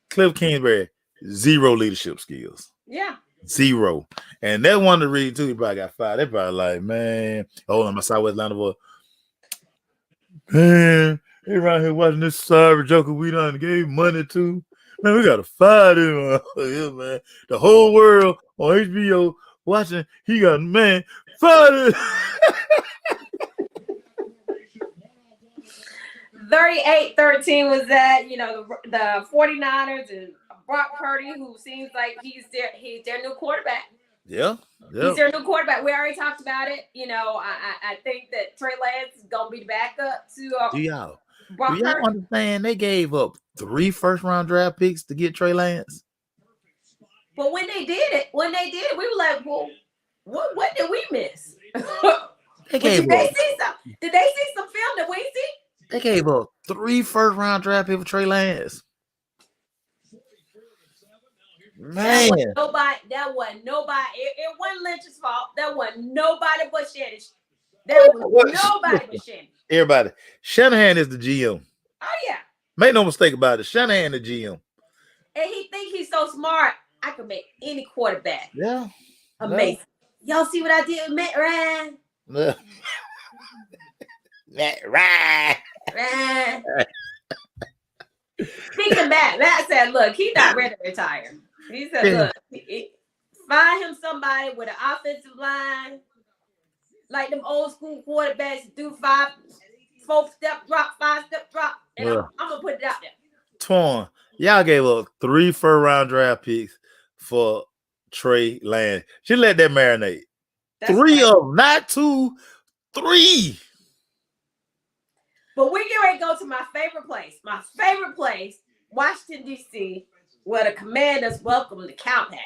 Cliff Kingsbury, 0 leadership skills. Yeah. 0. And that's one of the reasons too he probably got fired. They probably like, man, hold on, my Southwest Atlanta boy. Man, they around here watching this sorry joker we done gave money to. Man, we gotta fire him. Yeah, man. The whole world on HBO watching, he got, man, fired him. 38-13 was that, the 49ers and Brock Purdy, who seems like he's their new quarterback. Yeah. He's their new quarterback. We already talked about it. I think that Trey Lance is gonna be the backup to do y'all Brock Purdy. Understand they gave up 3 first-round draft picks to get Trey Lance? But when they did it, we were like, well, what did we miss? Did they see some film that we see? They gave up 3 first-round draft picks for Trey Lance. Man, that wasn't nobody. It wasn't Lynch's fault. That wasn't nobody but Shannon. That was nobody but Shannon. Everybody, Shanahan is the GM. Oh yeah. Make no mistake about it. Shanahan the GM. And he think he's so smart. I can make any quarterback. Yeah. Amazing. No. Y'all see what I did with Matt Ryan? No. Matt Ryan. Speaking of Matt said, look, he's not ready to retire. He said, look, find him somebody with an offensive line, like them old school quarterbacks, do 4-step drop, 5-step drop, and I'm going to put it out there. Twan, y'all gave up 3 first-round draft picks for Trey Lance. She let that marinate. That's 3 of them, not 2, 3. But we're getting ready to go to my favorite place. My favorite place, Washington, D.C., where the Commanders welcome the Cowpats.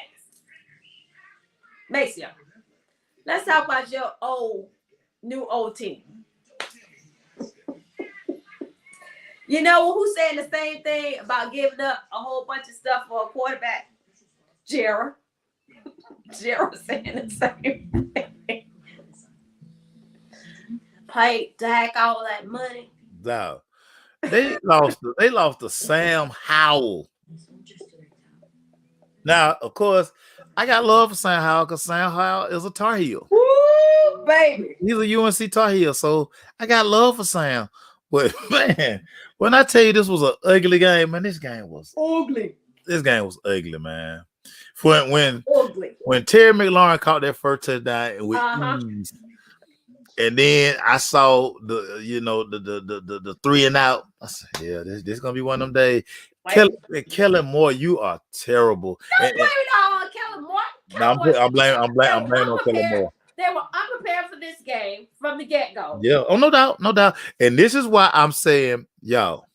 Maceo, let's talk about your new old team. You know who's saying the same thing about giving up a whole bunch of stuff for a quarterback? Jarrah. Jarrah saying the same thing. Paid Dak all that money. No. They lost to Sam Howell. Now, of course, I got love for Sam Howell because Sam Howell is a Tar Heel. Woo, baby. He's a UNC Tar Heel, so I got love for Sam. But man, when I tell you this was an ugly game, man, this game was ugly. This game was ugly, man. When Terry McLaurin caught that first touchdown with ease, and then I saw the 3 and out. I said, yeah, this is gonna be one of them days. Kellen Moore, you are terrible. Don't blame it on Kellen Moore. No, I'm blaming on Kellen Moore. They were unprepared for this game from the get-go. Yeah, no doubt. And this is why I'm saying, y'all,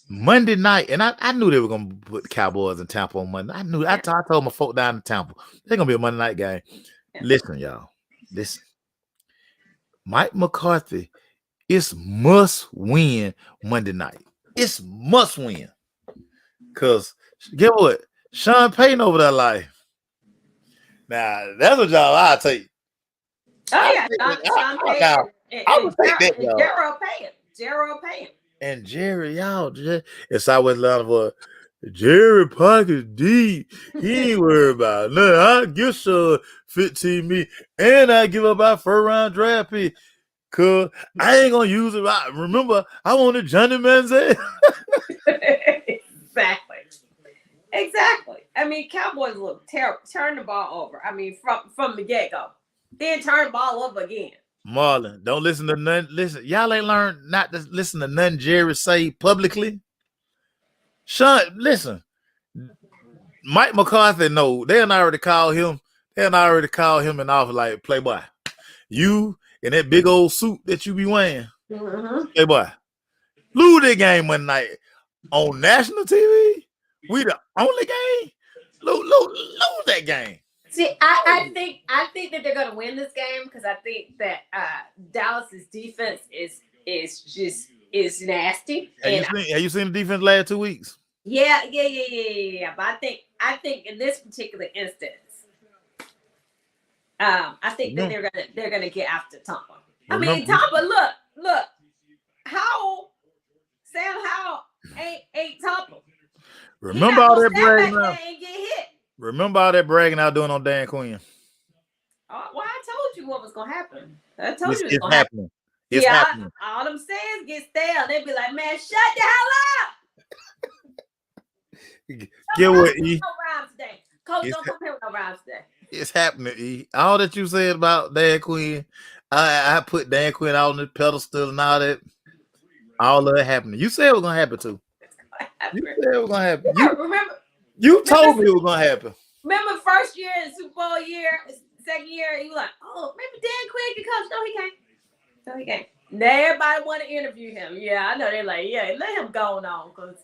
Monday night, and I knew they were gonna put the Cowboys in Tampa on Monday. I told my folk down in Tampa, they're gonna be a Monday night game. Yeah. Listen, y'all. Listen. Mike McCarthy, it's must win Monday night. It's must win. Because get what? Sean Payton over that life. Now, that's a job I'll take. Oh, yeah. Sean Payton. I would take that job. Gerald Payton. And Jerry, y'all, it's Southwest Atlanta for Jerry pockets deep. He ain't worried about nothing. I give 15 me, and I give up our 1st round draft pick. Cause I ain't gonna use it. Remember, I wanted Johnny Manziel. Exactly. I mean, Cowboys look terrible. Turn the ball over. I mean, from the get go, then turn the ball over again. Marlon, don't listen to none. Listen, y'all ain't learned not to listen to none Jerry say publicly. Sean, listen. Mike McCarthy, no, they already call him. They already call him in office like Playboy. You in that big old suit that you be wearing, Playboy. Lose that game one night on national TV. We the only game. Lose that game. See, I think that they're going to win this game because I think that Dallas's defense is nasty. Have you seen the defense last 2 weeks? Yeah. But I think in this particular instance, I think that they're gonna get after Tampa. I mean, Tampa. Look, Sam Howell ain't Tampa. Remember all that bragging out. Remember all that bragging out doing on Dan Quinn. Well, I told you what was gonna happen. I told you it's gonna happen. It's happening. All them sayings get stale. They'd be like, "Man, shut the hell up." Get what E. No rhymes today. Coach, don't compare with no rhymes today. It's happening, E. All that you said about Dan Quinn, I put Dan Quinn out on the pedestal and all that. All of it happening. You said it was gonna happen too. You said it was gonna happen. You told me it was gonna happen. Remember first year in Super Bowl year, second year, you were like, "Oh, maybe Dan Quinn can coach." No, he can't. Now everybody want to interview him. Yeah, I know they're like, "Yeah, let him go on because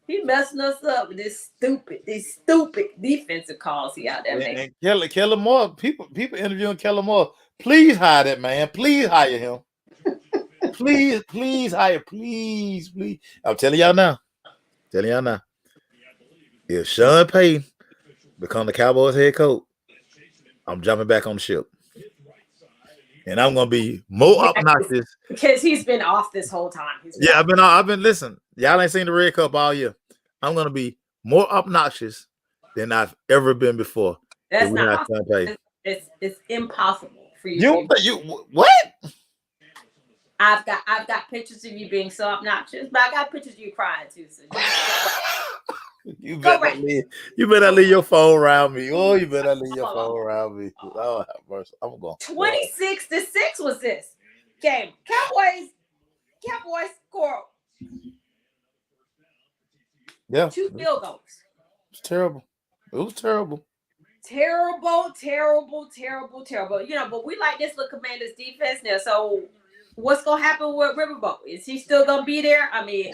he messing us up with these stupid defensive calls he out there making." And Kellen Moore, people interviewing Kellen Moore. Please hire that man. Please hire him. please hire. Please. I'm telling y'all now. If Sean Payton become the Cowboys head coach, I'm jumping back on the ship. And I'm gonna be more obnoxious because he's been off this whole time. I've been listening. Y'all ain't seen the Red Cup all year. I'm gonna be more obnoxious than I've ever been before. That's not possible. It's impossible for you. You what? I've got pictures of you being so obnoxious, but I got pictures of you crying too. So you better leave your phone around me. Oh, you better leave your phone around me. Oh, have mercy. I'm going 26-6 was this game. Cowboys score. Yeah. 2 field goals. It's terrible. It was terrible. Terrible. You know, but we like this little Commanders defense now. So what's gonna happen with Riverboat? Is he still gonna be there? I mean,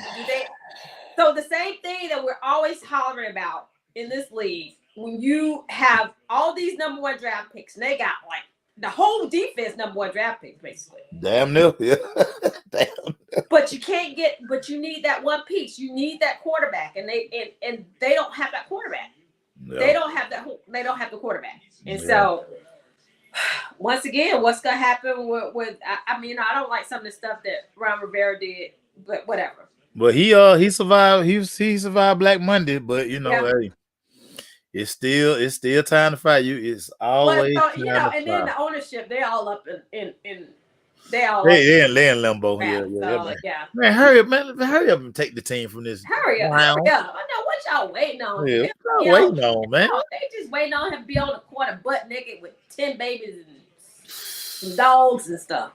so the same thing that we're always hollering about in this league, when you have all these number 1 draft picks, and they got like the whole defense number 1 draft picks, basically. Damn near, yeah. Damn. But you can't get. But you need that one piece. You need that quarterback, and they don't have that quarterback. Yeah. They don't have that. They don't have the quarterback, and so once again, what's gonna happen with? I mean, I don't like some of the stuff that Ron Rivera did, but whatever. But he survived. He survived Black Monday, but you know, hey, it's still time to fight. It's always and then the ownership, they all up in they in limbo here. Man, hurry up, and take the team from this. Hurry up. I know what y'all waiting on. Yeah, waiting on, man. They just waiting on him to be on the court butt naked with 10 babies and dogs and stuff.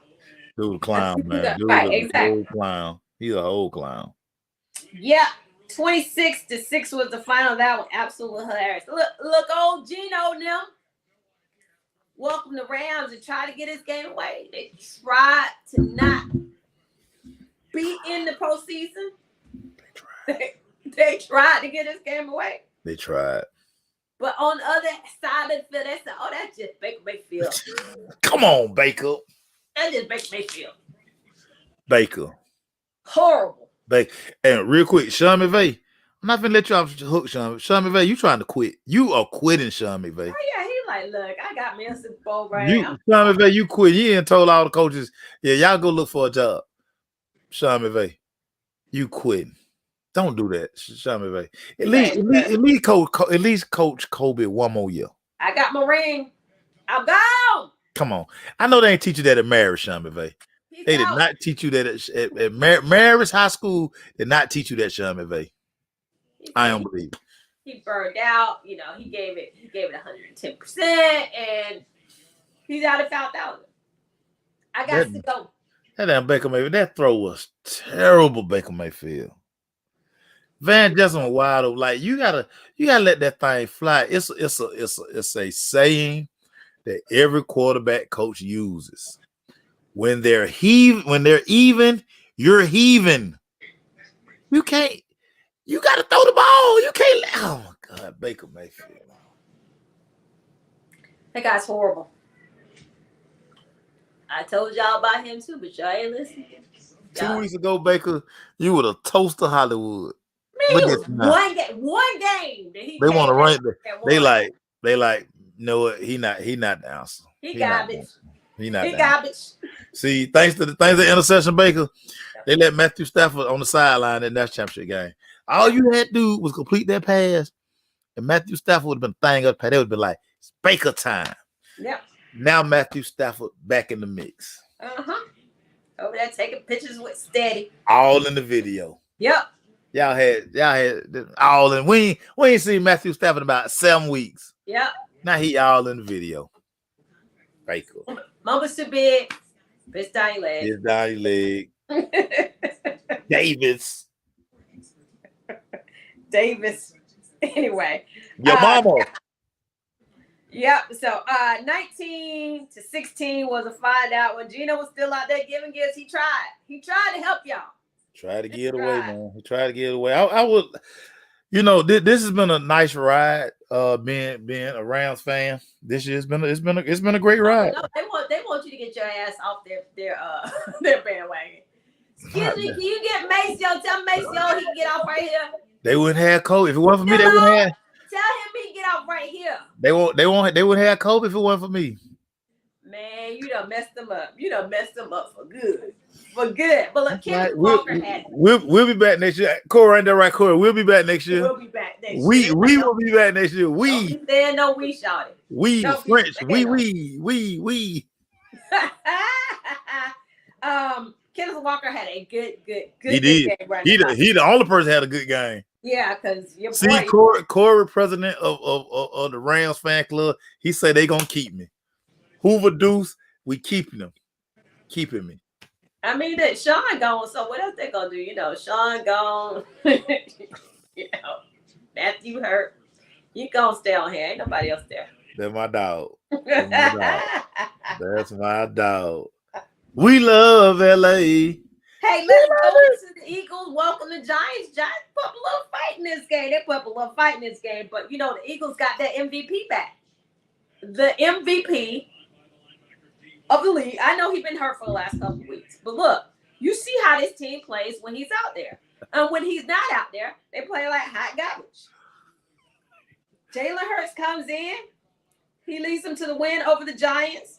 Dude, clown, man. Dude, clown. He's a whole clown. Yeah, 26-6 was the final. That was absolutely hilarious. Look, old Gino and them welcome the Rams and try to get this game away. They tried to not be in the postseason. They tried to get this game away. They tried. But on the other side of the field, they said, "Oh, that's just Baker Mayfield." Come on, Baker. That's just Baker Mayfield. Baker. Horrible. And real quick, Sean McVay. I'm not gonna let you off the hook, Sean. Sean McVay, you trying to quit. You are quitting, Sean McVay. Oh, yeah, he like, look, I got me a Super Bowl now. Sean McVay, you quit. You ain't told all the coaches, yeah, y'all go look for a job. Sean McVay, you quitting. Don't do that, Sean McVay. At least coach Kobe one more year. I got my ring. I'm gone. Come on. I know they ain't teach you that at marriage, Sean McVay. He's They did out. not teach you that at Marist High School. Did not teach you that, Sean McVay. I don't believe it. He burned out. You know, he gave it 110%, and he's out of 5,000. I got to go. That damn Baker Mayfield, that throw was terrible. Baker Mayfield. Van Jefferson was wide open. Like you gotta let that thing fly. It's a saying that every quarterback coach uses. When they're even, you're heaving. You gotta throw the ball. You can't. Oh my God, Baker Mayfield. That guy's horrible. I told y'all about him too, but y'all ain't listening. 2 weeks ago, Baker, you would have toasted Hollywood. Man, it was one game that he. They want to rank. They like. You know what? He not the answer. He garbage. He not. He garbage. See, thanks to the interception, Baker, they let Matthew Stafford on the sideline in that championship game. All you had to do was complete that pass, and Matthew Stafford would have been thing up. They would have been like, it's Baker time. Yep. Now Matthew Stafford back in the mix. Over there taking pictures with Steady. All in the video. Yep. Y'all had all in. We ain't seen Matthew Stafford about 7 weeks. Yep. Now he all in the video. Baker. Mama's too big. It's down your leg. It's down your leg. Davis. Anyway. Your mama. Yep. So 19-16 was a find out when Gino was still out there giving gifts. He tried to help y'all. Try to get away, man. He tried to get away. I would, this has been a nice ride. Being a Rams fan, this year it's been a great ride. No, they want you to get your ass off their bandwagon. Excuse me, can you get Maceo? Tell Maceo he can get off right here. They wouldn't have Kobe if it wasn't for me. They wouldn't have. Tell him he can get off right here. They wouldn't have Kobe if it wasn't for me. Man, you done messed them up. You done messed them up for good. But look, Kenneth Walker had it. We'll be back next year. Corey, right there, right, Corey. We'll be back next year. We'll be back next year. We will be back next year. We. There no we shot it. We Don't French. We. Kenneth Walker had a good He did. game right He now. the only person had a good game. Yeah, because your boy. See, Corey, president of the Rams fan club, he said they gonna keep me. Hoover Deuce, we keeping him. Keeping me. I mean that Sean gone, so what else they gonna do? Sean gone. Matthew hurt. You gonna stay on here. Ain't nobody else there. That's my dog. That's my dog. We love LA. Hey, let's go to the Eagles. Welcome the Giants. Giants put up a little fight in this game. They put up a little fight in this game, but the Eagles got that MVP back. The MVP of the league. I know he's been hurt for the last couple of weeks, but look, you see how this team plays when he's out there. And when he's not out there, they play like hot garbage. Jalen Hurts comes in. He leads them to the win over the Giants.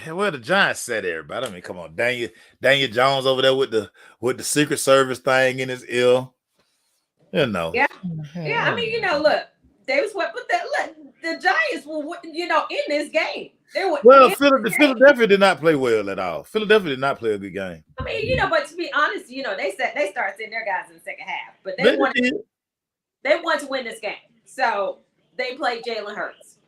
Well, the Giants said everybody. I mean, come on, Daniel Jones over there with the Secret Service thing in his ear. Yeah. I mean, look, they was what, but the Giants were, in this game. They were. Well, Philadelphia did not play well at all. Philadelphia did not play a good game. I mean, but to be honest, they started sitting their guys in the second half, but they wanted to win this game, so they played Jalen Hurts.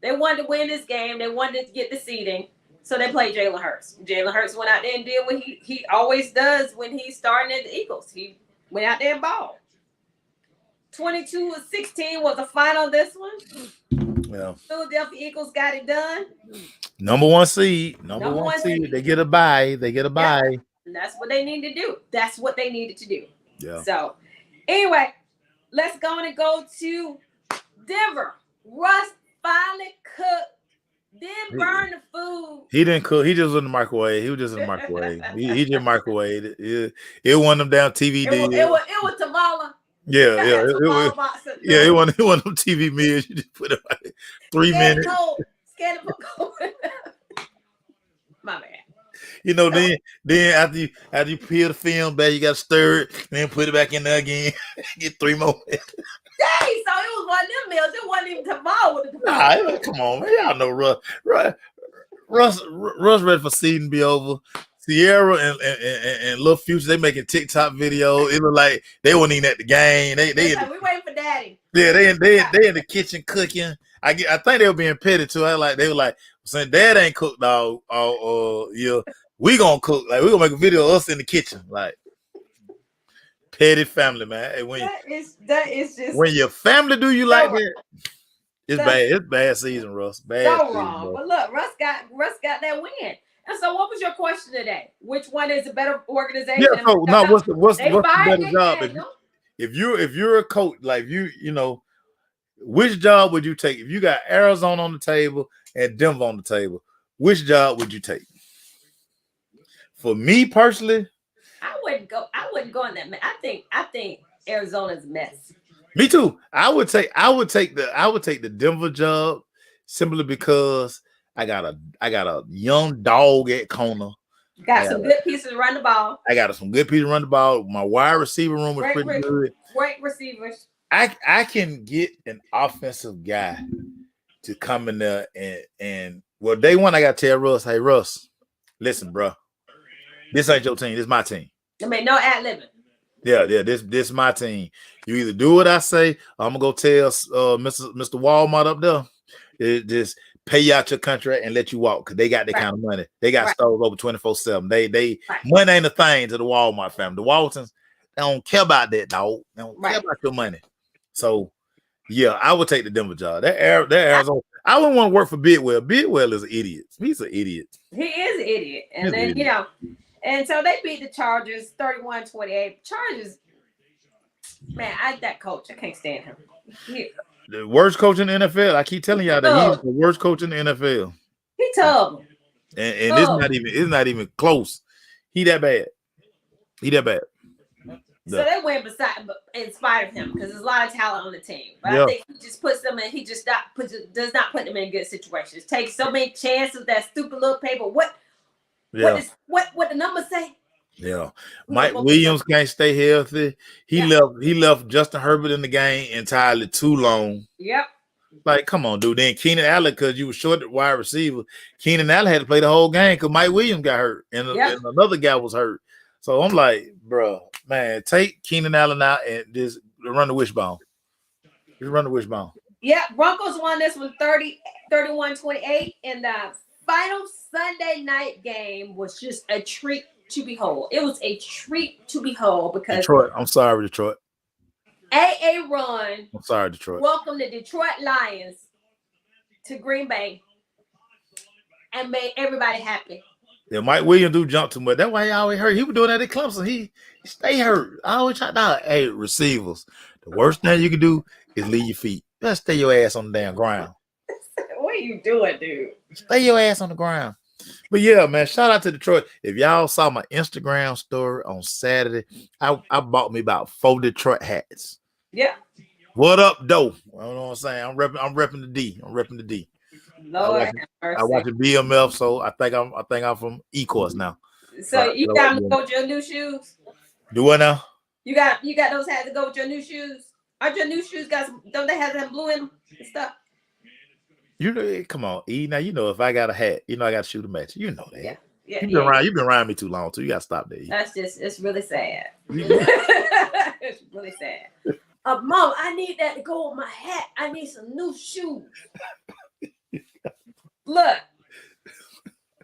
They wanted to win this game. They wanted to get the seeding, so they played Jalen Hurts. Jalen Hurts went out there and did what he always does when he's starting at the Eagles. He went out there and balled. 22-16 was the final of this one. Yeah. Philadelphia Eagles got it done. Number one seed. Number one seed. They get a bye. Yeah. And that's what they need to do. That's what they needed to do. Yeah. So, anyway, let's go to Denver. Russ finally cooked. Didn't burn the food. He didn't cook. He just was in the microwave. He was just in the microwave. he just microwaved it. It wasn't them down TV deals. It was Tamala. Yeah. It wasn't them TV meals. You just put it like 3 minutes. Scared to put cold. My Then bad. after you peel the film back, you got to stir it, and then put it back in there again. Get 3 more. Dang, so it was one of them meals. It wasn't even Tamal with the Tamal. Come on, man. Y'all know Russ ready for season to be over. Sierra and Lil Future, they making TikTok video. It look like they weren't even at the game. We waiting for Daddy. Yeah, they in the kitchen cooking. I think they were being petty too. They were like saying Dad ain't cooked all yeah. We gonna cook. Like we gonna make a video of us in the kitchen. Like petty family, man. Hey, that is just when your family do you like that. It's bad. It's bad season, Russ. Bad. So season, wrong. bro. But look, Russ got that win. And so, what was your question today? Which one is a better organization? Yeah. So now, what's the better job? Daniel. If you're a coach, like you know, which job would you take if you got Arizona on the table and Denver on the table? Which job would you take? For me personally, I wouldn't go in that. I think Arizona's a mess. Me too. I would take the Denver job simply because I got a young dog at corner. Got some good pieces to run the ball. I got some good pieces to run the ball. My wide receiver room is pretty good. Great receivers. I can get an offensive guy to come in there and well, day one I gotta tell Russ, hey Russ, listen, bro, this ain't your team, this is my team. I mean, no ad-libbing. Yeah, this is my team. You either do what I say, or I'm gonna go tell Mr. Walmart up there, just pay out your contract and let you walk because they got that kind of money. They got stores over 24/7. They money ain't a thing to the Walmart family. The Waltons, they don't care about that, dog. They don't care about your money. So yeah, I would take the Denver job. That Arizona. I wouldn't want to work for Bidwell. Bidwell is an idiot. He's an idiot. He is an idiot. And then you know, and so they beat the Chargers 31-28. Chargers, man, that coach, I can't stand him. The worst coach in the NFL. I keep telling y'all that he's the worst coach in the NFL. He tough. And it's not even close. He that bad. So they win in spite of him because there's a lot of talent on the team. But I think he just puts them in. He just does not put them in good situations. Takes so many chances. That stupid little paper. What the numbers say? Yeah, Mike Williams can't stay healthy. He left Justin Herbert in the game entirely too long. Yep. Like, come on, dude. Then Keenan Allen, because you were short at wide receiver. Keenan Allen had to play the whole game because Mike Williams got hurt and another guy was hurt. So I'm like, bro, man, take Keenan Allen out and just run the wishbone. Just run the wishbone. Yeah, Broncos won this one 31-28, and the final Sunday night game was just a treat to behold. It was a treat to behold because Detroit. I'm sorry, Detroit. A.A. Ron. I'm sorry, Detroit. Welcome the Detroit Lions to Green Bay and made everybody happy. Yeah, Mike Williams do jump too much. That's why he always hurt. He was doing that at Clemson. He stay hurt. I always try to hey, receivers. The worst thing you can do is leave your feet. Just stay your ass on the damn ground. What are you doing, dude? Stay your ass on the ground. But yeah, man, shout out to Detroit. If y'all saw my Instagram story on Saturday, I bought me about 4 Detroit hats. Yeah. What up, though? You know what I'm saying? I'm repping the D. I'm repping the D. Lord, I watch the BMF, so I think I'm from E-Course now. So you got to go with your new shoes? Do what now? You got those hats to go with your new shoes? Aren't your new shoes don't they have them blue in them and stuff? You know, come on, E. Now you know if I got a hat, you know I got to shoot a match. You know that. Yeah. You've been around me too long, too. You got to stop that. It's really sad. It's really sad. Mom, I need that to go with my hat. I need some new shoes. Look,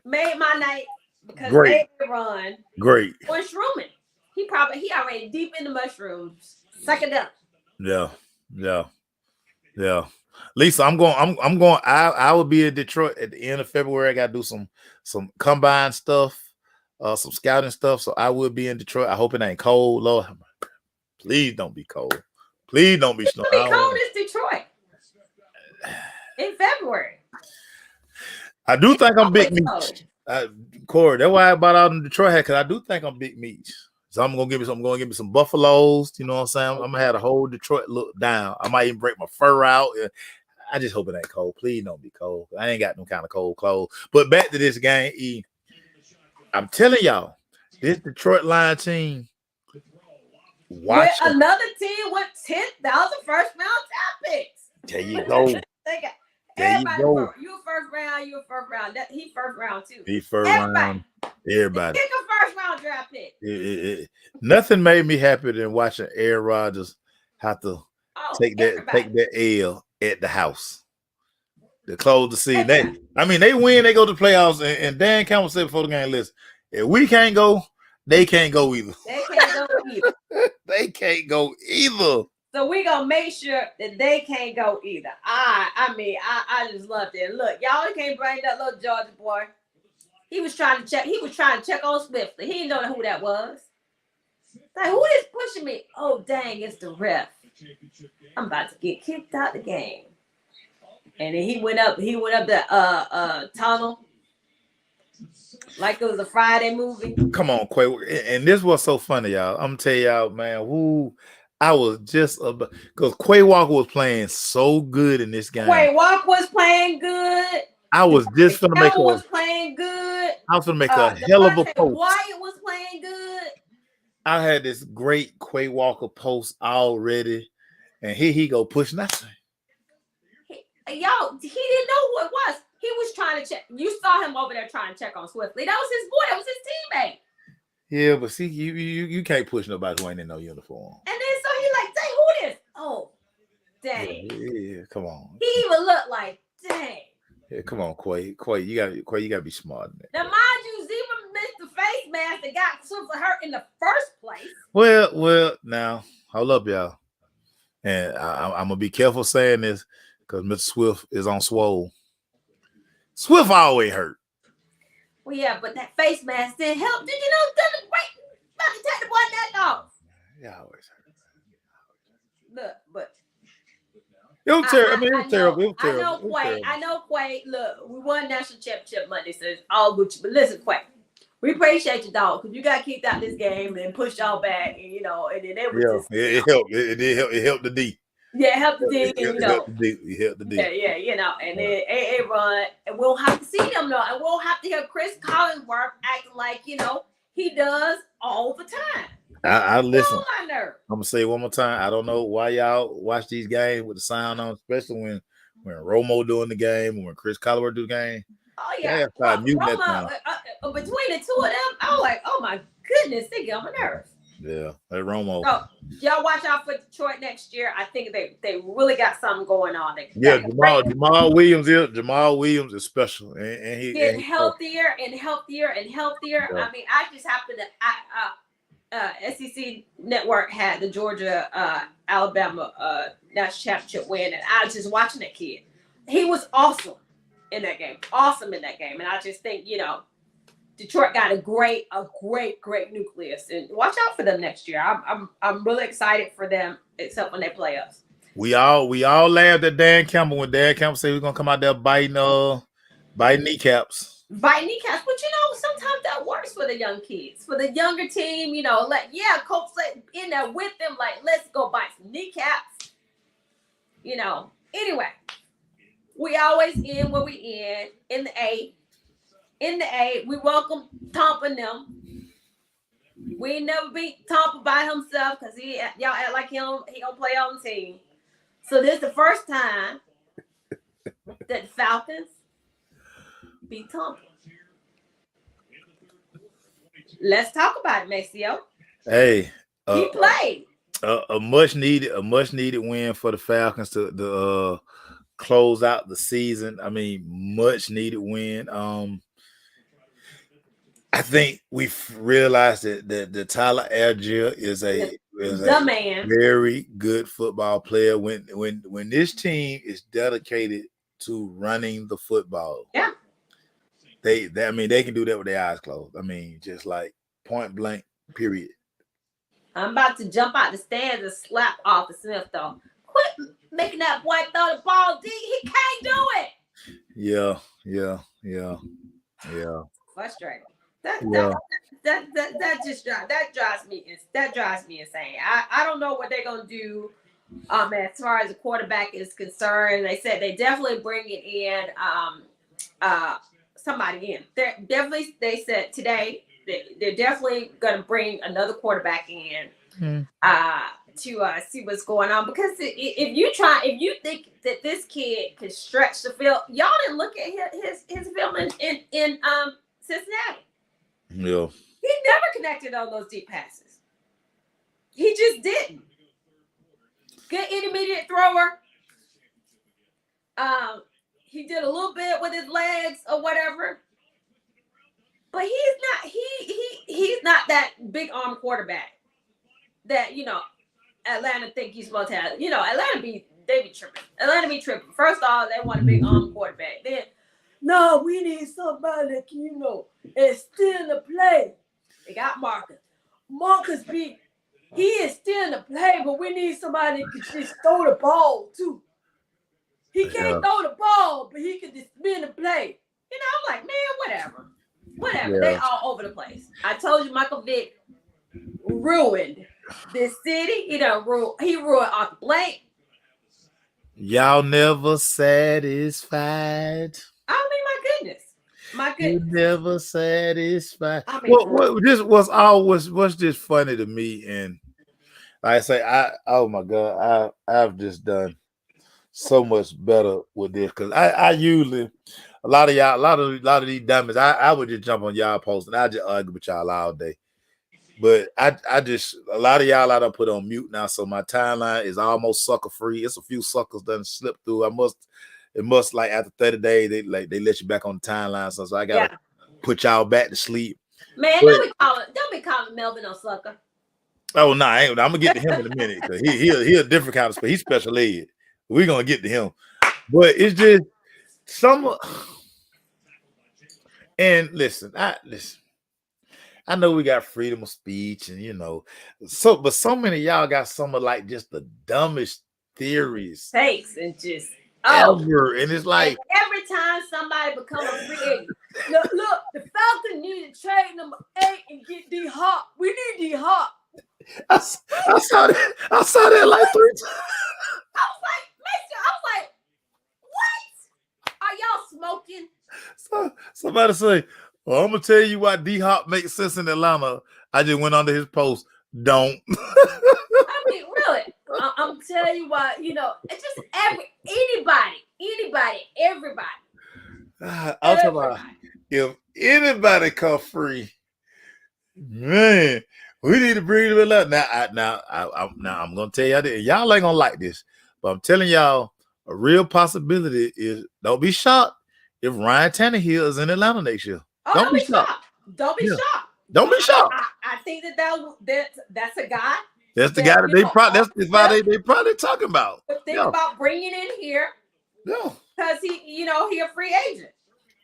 made my night because they run. Great. Or shrooming. He already deep in the mushrooms. Suck it up. Yeah. Lisa, I will be in Detroit at the end of February. I gotta do some combine stuff, some scouting stuff. So I will be in Detroit. I hope it ain't cold. Lord, please don't be cold. Please don't be snow. It's gonna be cold as Detroit in February. I do think I'm big meat. Corey, that's why I bought out in Detroit hat, because I do think I'm big meat. So I'm gonna give me some buffaloes. You know what I'm saying? I'm gonna have the whole Detroit look down. I might even break my fur out. I just hope it ain't cold. Please don't be cold. I ain't got no kind of cold clothes. But back to this game, E. I'm telling y'all, this Detroit Lions team. Watch with another team with 10,000 first round draft picks. There you go. There you go. You a first round. You a first round. He first round too. He first round. Everybody. Pick a first round draft pick. Nothing made me happier than watching Aaron Rodgers have to take that L at the house to close the season. They win, they go to the playoffs, and Dan Campbell said before the game, listen, if we can't go, they can't go either. They can't go either. So we gonna make sure that they can't go either. I just loved it. Look, y'all can't bring that little Georgia boy. He was trying to check on Swiftly. He didn't know who that was. Like, who is pushing me? Oh, dang, it's the ref. I'm about to get kicked out the game. And then he went up the tunnel like it was a Friday movie. Come on, Quay. And this was so funny, y'all. I'm gonna tell y'all, man, I was just because Quay Walker was playing so good in this game. Quay Walker was playing good. I was just gonna make was playing good. I was gonna make a hell of a post. Wyatt was playing good. I had this great Quay Walker post already, and here he go pushing that thing. Y'all, he didn't know who it was. He was trying to check. You saw him over there trying to check on Swiftly. That was his boy. That was his teammate. Yeah, but see, you can't push nobody who ain't in no uniform. And then so he like, dang, who this? Oh, dang. Yeah, come on. He even looked like, dang. Yeah, come on, Quay. You gotta be smart in that. Now, mind you, Zebra missed the face mask that got Swiftly hurt in the first place. Well, now hold up, y'all. And I'm gonna be careful saying this because Mr. Swift is on swole. Swift always hurt. Well, yeah, but that face mask didn't help. Did you know? About to take the boy that off. Yeah, always hurt. Look, but it was terrible. It was terrible. I know, Quay. Look, we won national championship Monday, so it's all Gucci. But listen, Quay, we appreciate you, dog, because you got kicked out this game and pushed y'all back, and and then they were it helped. It did help. It helped the D. Yeah, it helped the D, It helped the D. Yeah, and then AA run, and we'll have to see them though, and we'll have to hear Chris Collinsworth acting like he does all the time. I listen. I'm gonna say it one more time. I don't know why y'all watch these games with the sound on, especially when Romo doing the game, when Chris Collinsworth do the game. Oh yeah, between the two of them, I was like, oh my goodness, they get on my nerves. Yeah, hey Romo. So y'all watch out for Detroit next year. I think they really got something going on. Jamal Williams is special, and he getting healthier and healthier and healthier. Yeah. I mean, I just happened to SEC Network had the Georgia Alabama national championship win, and I was just watching that kid. He was awesome in that game, and I just think Detroit got a great nucleus, and watch out for them next year. I'm really excited for them, except when they play us. We all laughed at Dan Campbell when Dan Campbell said he was gonna come out there biting kneecaps. Biting kneecaps, but sometimes that works for the young kids, for the younger team. Coach said in there with them, like, let's go bite some kneecaps. Anyway, we always end where we end in the A. In the A, we welcome Tompa and them. We never beat Tompa by himself because y'all act like he gonna play on the team. So this is the first time that the Falcons beat Tompa. Let's talk about it, Maceo. Hey, he played a much needed win for the Falcons to close out the season. I mean, much needed win. I think we've realized that Tyler Allgeier is a very good football player. When this team is dedicated to running the football, yeah, they can do that with their eyes closed. I mean, just like point blank, period. I'm about to jump out the stands and slap Arthur Smith though. Quit making that boy throw the ball deep. He can't do it. Yeah. Frustrating. That drives me insane. I don't know what they're gonna do as far as the quarterback is concerned. They said they definitely bringing in somebody in. They said today they're definitely gonna bring another quarterback in. to see what's going on, because if you think that this kid can stretch the field, y'all didn't look at his film in Cincinnati. Yeah. He never connected on those deep passes. He just didn't. Good intermediate thrower. He did a little bit with his legs or whatever, but he's not that big arm quarterback that Atlanta think he's supposed to have. Atlanta be tripping. Atlanta be tripping. First off, they want a big arm quarterback. Then, no, we need somebody that can extend the play. They got Marcus. He is still in the play, but we need somebody that can just throw the ball too. He can't throw the ball, but he can just spin the play. I'm like, man, whatever. Yeah. They all over the place. I told you, Michael Vick ruined this city. He ruined Arthur Blank. Y'all never satisfied. I mean, my goodness. You never satisfied. I mean, what's just funny to me, and like I say, oh my God, I've just done so much better with this, because I usually, a lot of these dummies, I would just jump on y'all posts and I just argue with y'all all day. But I just, a lot of y'all I done put on mute now, so my timeline is almost sucker free. It's a few suckers done slip through. It must like after 30 days they let you back on the timeline, so I gotta put y'all back to sleep. Man, don't be calling Melvin a sucker. Oh no, I'm gonna get to him in a minute, because he a different kind of, he's special ed. We're gonna get to him, but it's just some. And listen. I know we got freedom of speech, and but so many of y'all got some of like just the dumbest theories, takes, and just ever. And it's like every time somebody becomes a free agent, look, the Falcons need to trade number 8 and get D Hop. We need D Hop. I saw that like 3 times. I was like, what? Are y'all smoking? So somebody say, well, I'm gonna tell you why D Hop makes sense in Atlanta. I just went under his post. Don't. I mean, really, I'm telling you why. It's just anybody, everybody. I'm talking about, if anybody come free, man, we need to bring it up. Now I'm gonna tell y'all that y'all ain't gonna like this, but I'm telling y'all, a real possibility is, don't be shocked if Ryan Tannehill is in Atlanta next year. Oh, don't be shocked. Don't be shocked. Don't be shocked. I think that's a guy. That's the guy that they probably talking about. But think about bringing in here. Yeah. Because he a free agent.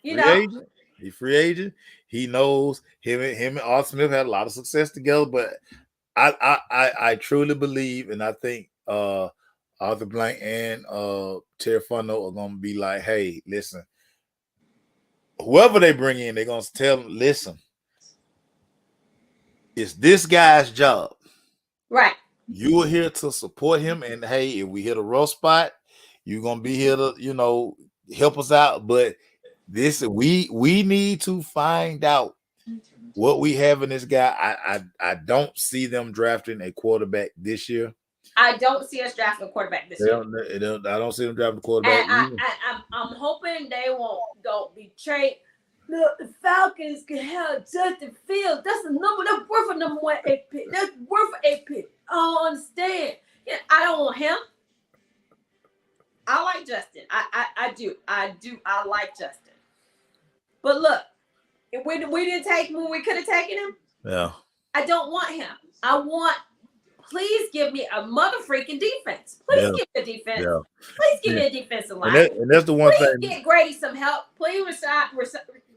He's free agent. He knows him and Arthur Smith had a lot of success together. But I truly believe, and I think Arthur Blank and Terry Fontenot are gonna be like, hey, listen. Whoever they bring in, they're gonna tell them, listen, it's this guy's job. Right. You are here to support him, and hey, if we hit a rough spot, you're gonna be here to, help us out. But we need to find out what we have in this guy. I don't see them drafting a quarterback this year. I don't see us drafting a quarterback this year. I don't see them drafting a quarterback. And I'm hoping they don't be traded. Look, the Falcons can have Justin Fields. That's worth a number 1 8 pick. That's worth an 8 pick. I don't understand. I don't want him. I like Justin. I do. I like Justin. But look, if we didn't take him when we could have taken him. Yeah. I don't want him. Please give me a mother freaking defense. Please give me a defense. Yeah. Please give me a defensive line. And that's the one thing. Please get Grady some help. Please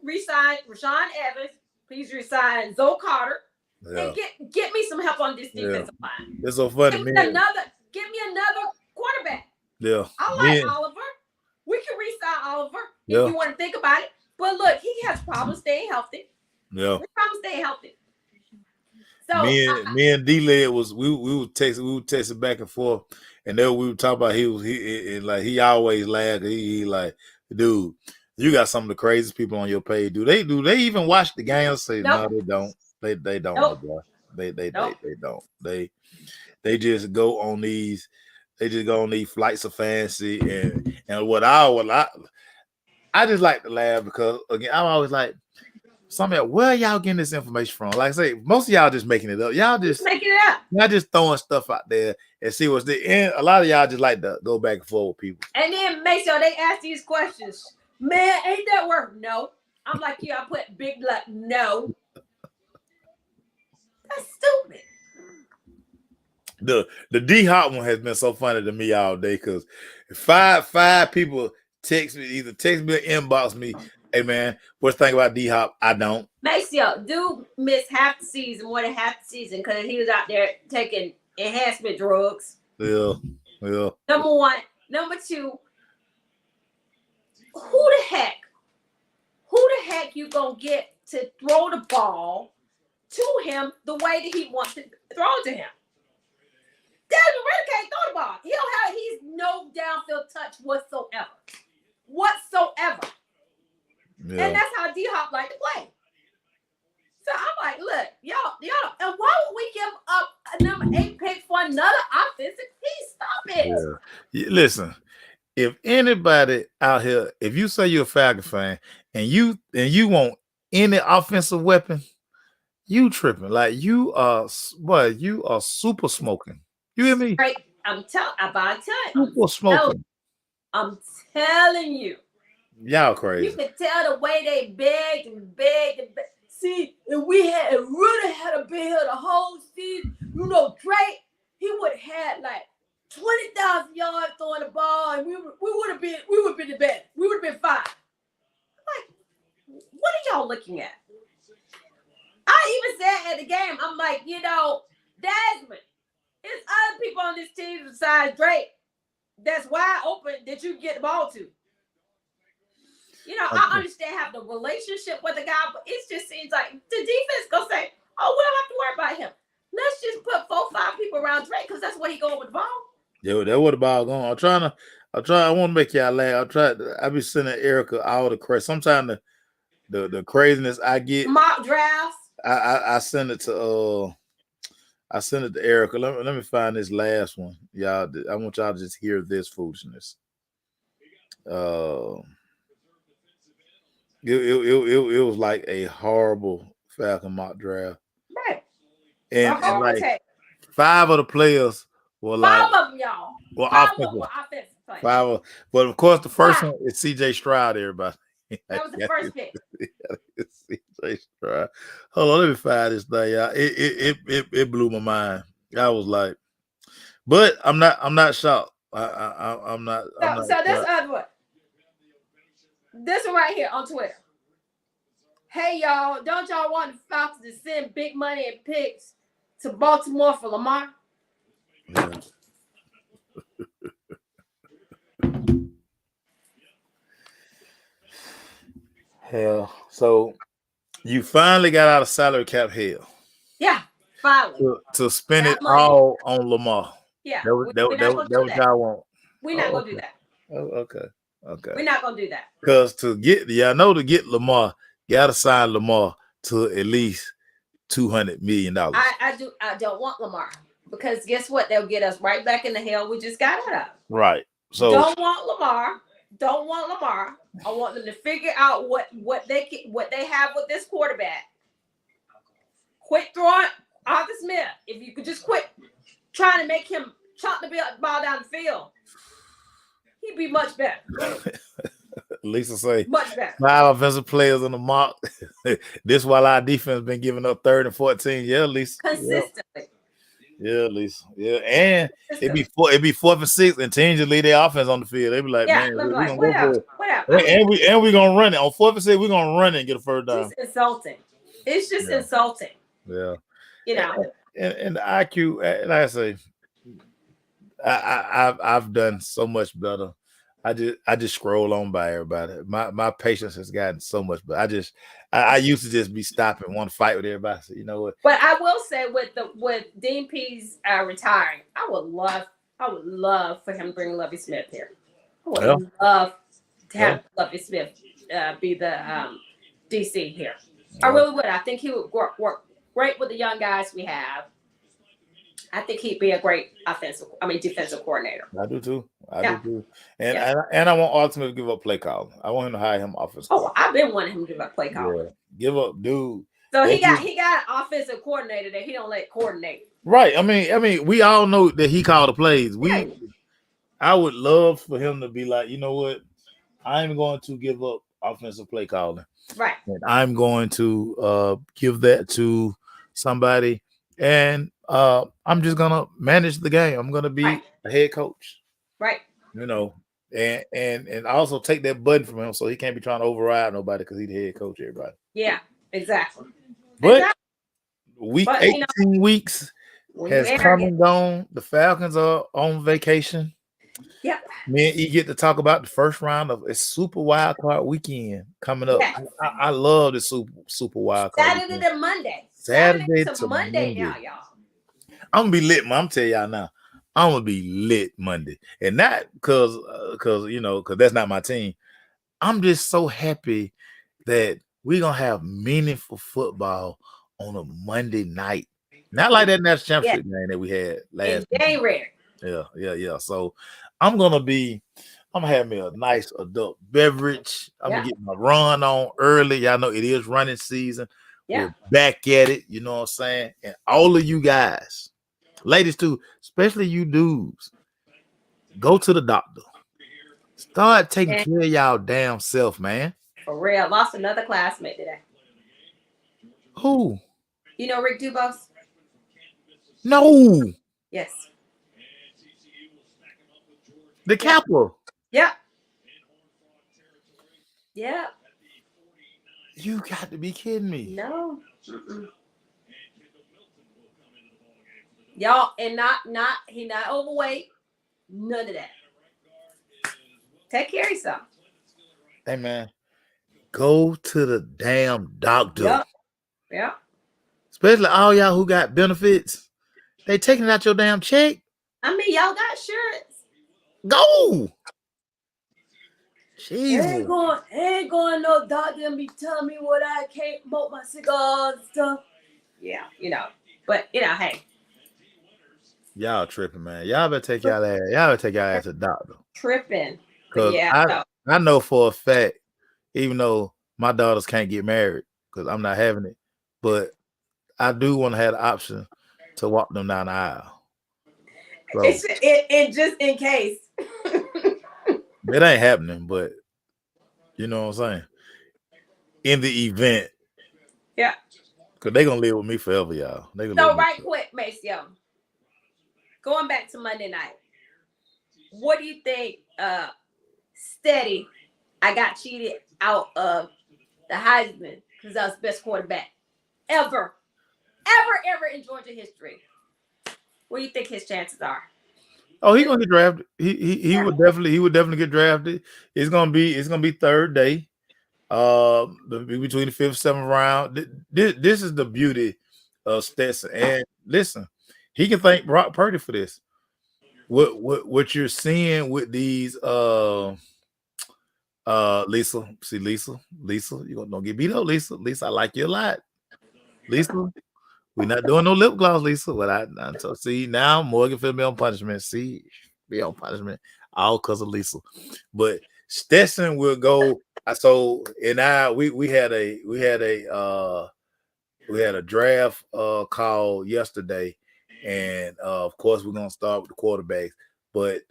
resign Rashaan Evans. Please resign Zoe Carter. Yeah. And get me some help on this defensive line. It's so funny. Give me another quarterback. Yeah. I like Oliver. We can resign Oliver if you want to think about it. But look, he has problems staying healthy. Yeah. Problems staying healthy. So me and D-Led we would text back and forth, and then we would talk about he always laughed. He like, dude, you got some of the craziest people on your page. Do they even watch the game? Say no, they don't. They don't. Nope. Boy. Nope. They don't. They just go on these. They just go on these flights of fancy and I just like to laugh because again I'm always like something where y'all getting this information from? Like I say, most of y'all just making it up. Making it up. Y'all just throwing stuff out there and see what's the end. A lot of y'all just like to go back and forth with people. And then make sure they ask these questions. Man, ain't that work? No. I'm like you, I put big luck. No. That's stupid. The D Hop one has been so funny to me all day because five people text me or inbox me. Hey man, what's the thing about D Hop? I don't. Maceo, dude missed half the season, more than half the season, because he was out there taking enhancement drugs. Yeah. Number one. Number two, who the heck you gonna get to throw the ball to him the way that he wants to throw it to him? Desmond Ridder can't throw the ball. He's no downfield touch whatsoever. Yeah. And that's how D-Hop like to play. So I'm like, look, y'all, and why would we give up a number 8 pick for another offensive piece? Stop it. Yeah. Listen, if anybody out here, if you say you're a Falcon fan and you want any offensive weapon, you tripping. Like you are super smoking. You hear me? Right. I'm telling you. Super smoking. I'm telling you. Y'all crazy. You could tell the way they begged and begged and begged. See, if Ridder had been here the whole season, Drake, he would have had like 20,000 yards throwing the ball, and we would have been the best. We would have been fine. Like, what are y'all looking at? I even said at the game, I'm like, Desmond, there's other people on this team besides Drake that's wide open that you get the ball to. I understand having a relationship with the guy, but it just seems like the defense gonna say, "Oh, we don't have to worry about him. Let's just put 4-5 people around Drake because that's where he going with the ball." Yeah, that's where the ball going. I want to make y'all laugh. I be sending Erica all the crazy. Sometimes the craziness I get mock drafts. I send it to Erica. Let me find this last one, y'all. I want y'all to just hear this foolishness. It was like a horrible Falcon mock draft. Right. And like 5 of the players were like 5 of them, y'all. Well, 5 of them were offensive players. 5, but of course the first one is CJ Stroud, everybody. That was the first pick. CJ Stroud. Hold on, let me find this thing, y'all. It blew my mind. I was like, but I'm not shocked. I'm not. So this other one. This one right here on Twitter. Hey, y'all, don't y'all want the Falcons to send big money and picks to Baltimore for Lamar? Yeah. Hell, so you finally got out of salary cap hell. Yeah, finally. To spend it all on Lamar. Yeah, that was y'all want. We're not gonna do that. Oh, okay. We're not gonna do that. Because to get Lamar, you gotta sign Lamar to at least $200 million. I don't want Lamar because guess what? They'll get us right back in the hell we just got out of. Right. So don't want Lamar. I want them to figure out what they have with this quarterback. Quit throwing Arthur Smith. If you could just quit trying to make him chunk the ball down the field, he'd be much better. Lisa say much better. 5 offensive players on the mark. This while our defense been giving up 3rd and 14. Yeah, Lisa. Consistently. Yeah, Lisa. Yeah, and it'd be 4th and 6, and teams just leave their offense on the field. They be like, man, we're gonna go for it. And we're gonna run it on 4th and 6. We're gonna run it and get a first down. It's insulting. It's just insulting. Yeah. And the IQ, like I say, I've done so much better. I just scroll on by everybody. My patience has gotten so much better. I used to just be stopping one fight with everybody. So you know what? But I will say with Dean Pease retiring, I would love for him to bring Lovie Smith here. I would love to have Lovie Smith be the DC here. I really would. I think he would work great with the young guys we have. I think he'd be a great defensive coordinator. I do too. I Yeah. do too. And Yeah. and I want Ultimate to give up play calling. I want him to hire him offensive. Oh, I've been wanting him to give up play calling. Yeah. Give up, dude. So he got an offensive coordinator that he don't let coordinate. Right. I mean, we all know that he called the plays. I would love for him to be like, you know what? I'm going to give up offensive play calling. Right. And I'm going to give that to somebody, and I'm just gonna manage the game. I'm gonna be a head coach. Right. You know, and also take that button from him so he can't be trying to override nobody because he's the head coach, everybody. Yeah, exactly. But week 18 weeks has come and gone. The Falcons are on vacation. Yep. Me and E get to talk about the first round of a Super Wild Card weekend coming up. Yes. I love the Super Wild Card. Saturday to Monday. Saturday to Monday now, y'all. I'm gonna be lit, man. I'm telling y'all now. I'm gonna be lit Monday, and not because that's not my team. I'm just so happy that we're gonna have meaningful football on a Monday night, not like that national championship game that we had last January. Yeah. So I'm gonna have me a nice adult beverage. I'm gonna get my run on early. Y'all know it is running season. Yeah. We're back at it. You know what I'm saying? And all of you guys, ladies too, especially you dudes, go to the doctor. Start taking care of y'all damn self, man. For real. I lost another classmate today. Who? You know Rick Dubose? No. Yes. The Kappa. Yep. Yep. You got to be kidding me. No. Y'all, and he not overweight. None of that. Take care of yourself. Hey man, go to the damn doctor. Yep. Especially all y'all who got benefits. They taking out your damn check. I mean, y'all got insurance. Go. Jesus. Ain't going no doctor and be telling me what I can't smoke my cigars and stuff. Yeah, But hey. Y'all tripping, man. Y'all better take y'all ass to the doctor. Tripping. Cause I know for a fact, even though my daughters can't get married because I'm not having it, but I do want to have the option to walk them down the aisle. So, it just in case. It ain't happening, but you know what I'm saying? In the event. Yeah. Because they're going to live with me forever, y'all. So right quick, Maceo. Going back to Monday night. What do you think, Steady, I got cheated out of the Heisman because I was the best quarterback ever in Georgia history. What do you think his chances are? Oh, he's gonna get drafted. He would definitely get drafted. It's gonna be third day. Between the 5th and 7th round. This is the beauty of Stetson. And listen, he can thank Brock Purdy for this. What you're seeing with these Lisa, you don't get beat up, Lisa. I like you a lot. Lisa, we're not doing no lip gloss, Lisa. But see now Morgan will be on punishment. Be on punishment all because of Lisa. But Stetson will go. So we had a draft call yesterday, and of course we're gonna start with the quarterbacks. But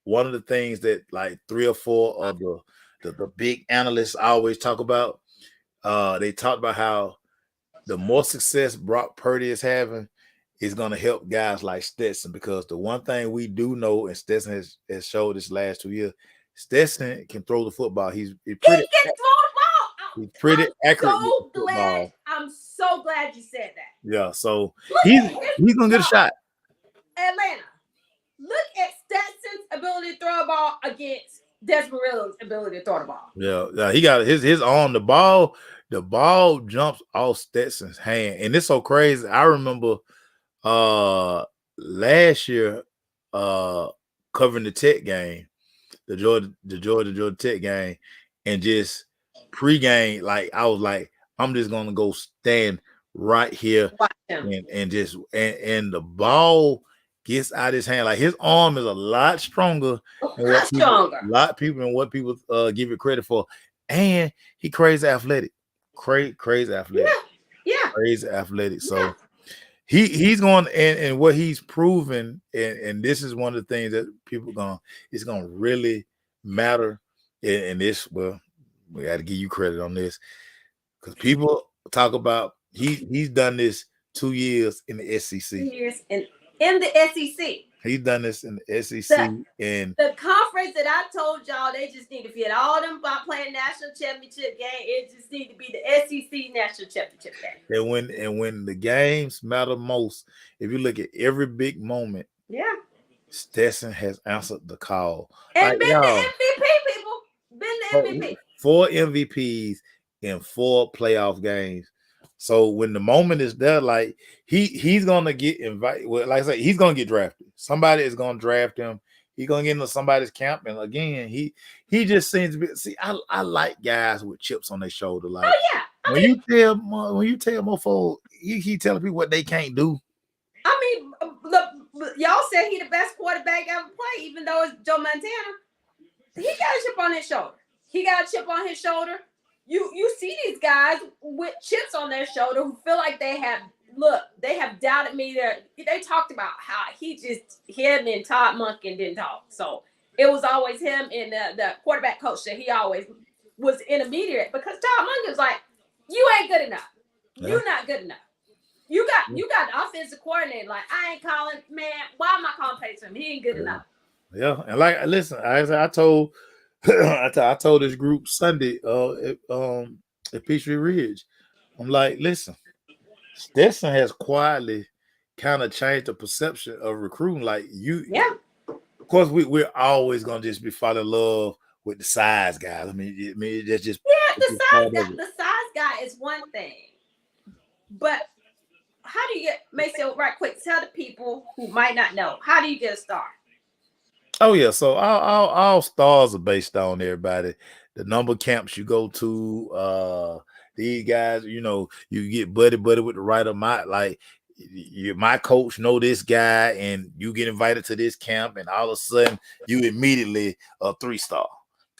one of the things that like 3 or 4 of the big analysts always talk about, they talked about how the more success Brock Purdy is having is going to help guys like Stetson, because the one thing we do know, and Stetson has showed this last 2 years, Stetson can throw the football. He can throw the ball. He's pretty accurate. I'm so glad you said that. Yeah, so he's going to get a shot. Atlanta, look at Stetson's ability to throw a ball against Desmond Ridder's ability to throw the ball. Yeah, he got his arm. The ball jumps off Stetson's hand, and it's so crazy. I remember last year covering the Tech game, the Georgia Tech game, and just pregame, like I was like, I'm just gonna go stand right here, Watch him. and the ball gets out of his hand. Like his arm is a lot stronger than Much stronger. a lot of people and what people give it credit for. And he crazy athletic. Crazy athletic. Yeah. Crazy athletic. So he's going and what he's proven, and this is one of the things that people it's gonna really matter in this. Well, we got to give you credit on this because people talk about he's done this 2 years in the SEC. 2 years in the SEC. He's done this in the SEC and the conference that I told y'all they just need to forget all them about playing national championship game. It just need to be the SEC national championship game. And when the games matter most, if you look at every big moment, Stetson has answered the call. And been the MVP, people. Been the MVP. 4 MVPs in 4 playoff games. So when the moment is there, like he's gonna get invited. Well, like I said, he's gonna get drafted. Somebody is gonna draft him. He's gonna get into somebody's camp. And again, he just seems to be. See, I like guys with chips on their shoulder. Like, when you tell mofo, you keep telling people what they can't do. I mean, look, y'all said he the best quarterback ever played, even though it's Joe Montana. He got a chip on his shoulder. He got a chip on his shoulder. You see these guys with chips on their shoulder who feel like they have doubted me. They talked about how him and Todd Monken didn't talk. So it was always him and the quarterback coach that he always was intermediate because Todd Monken was like, you ain't good enough. You're not good enough. You got the offensive coordinator. Like, I ain't calling, man, why am I calling plays for him? He ain't good enough. Yeah. And like, listen, I told I told this group Sunday at Peachtree Ridge, I'm like, listen, Stetson has quietly kind of changed the perception of recruiting. Like of course, we're always gonna just be falling in love with the size guys. I mean, that's just the size guy is one thing, but how do you get Maceo? Right, quick, tell the people who might not know, how do you get a star? Oh yeah, so all stars are based on everybody. The number camps you go to, these guys, you get buddy with the right amount. Like my coach know this guy, and you get invited to this camp, and all of a sudden you immediately a 3-star.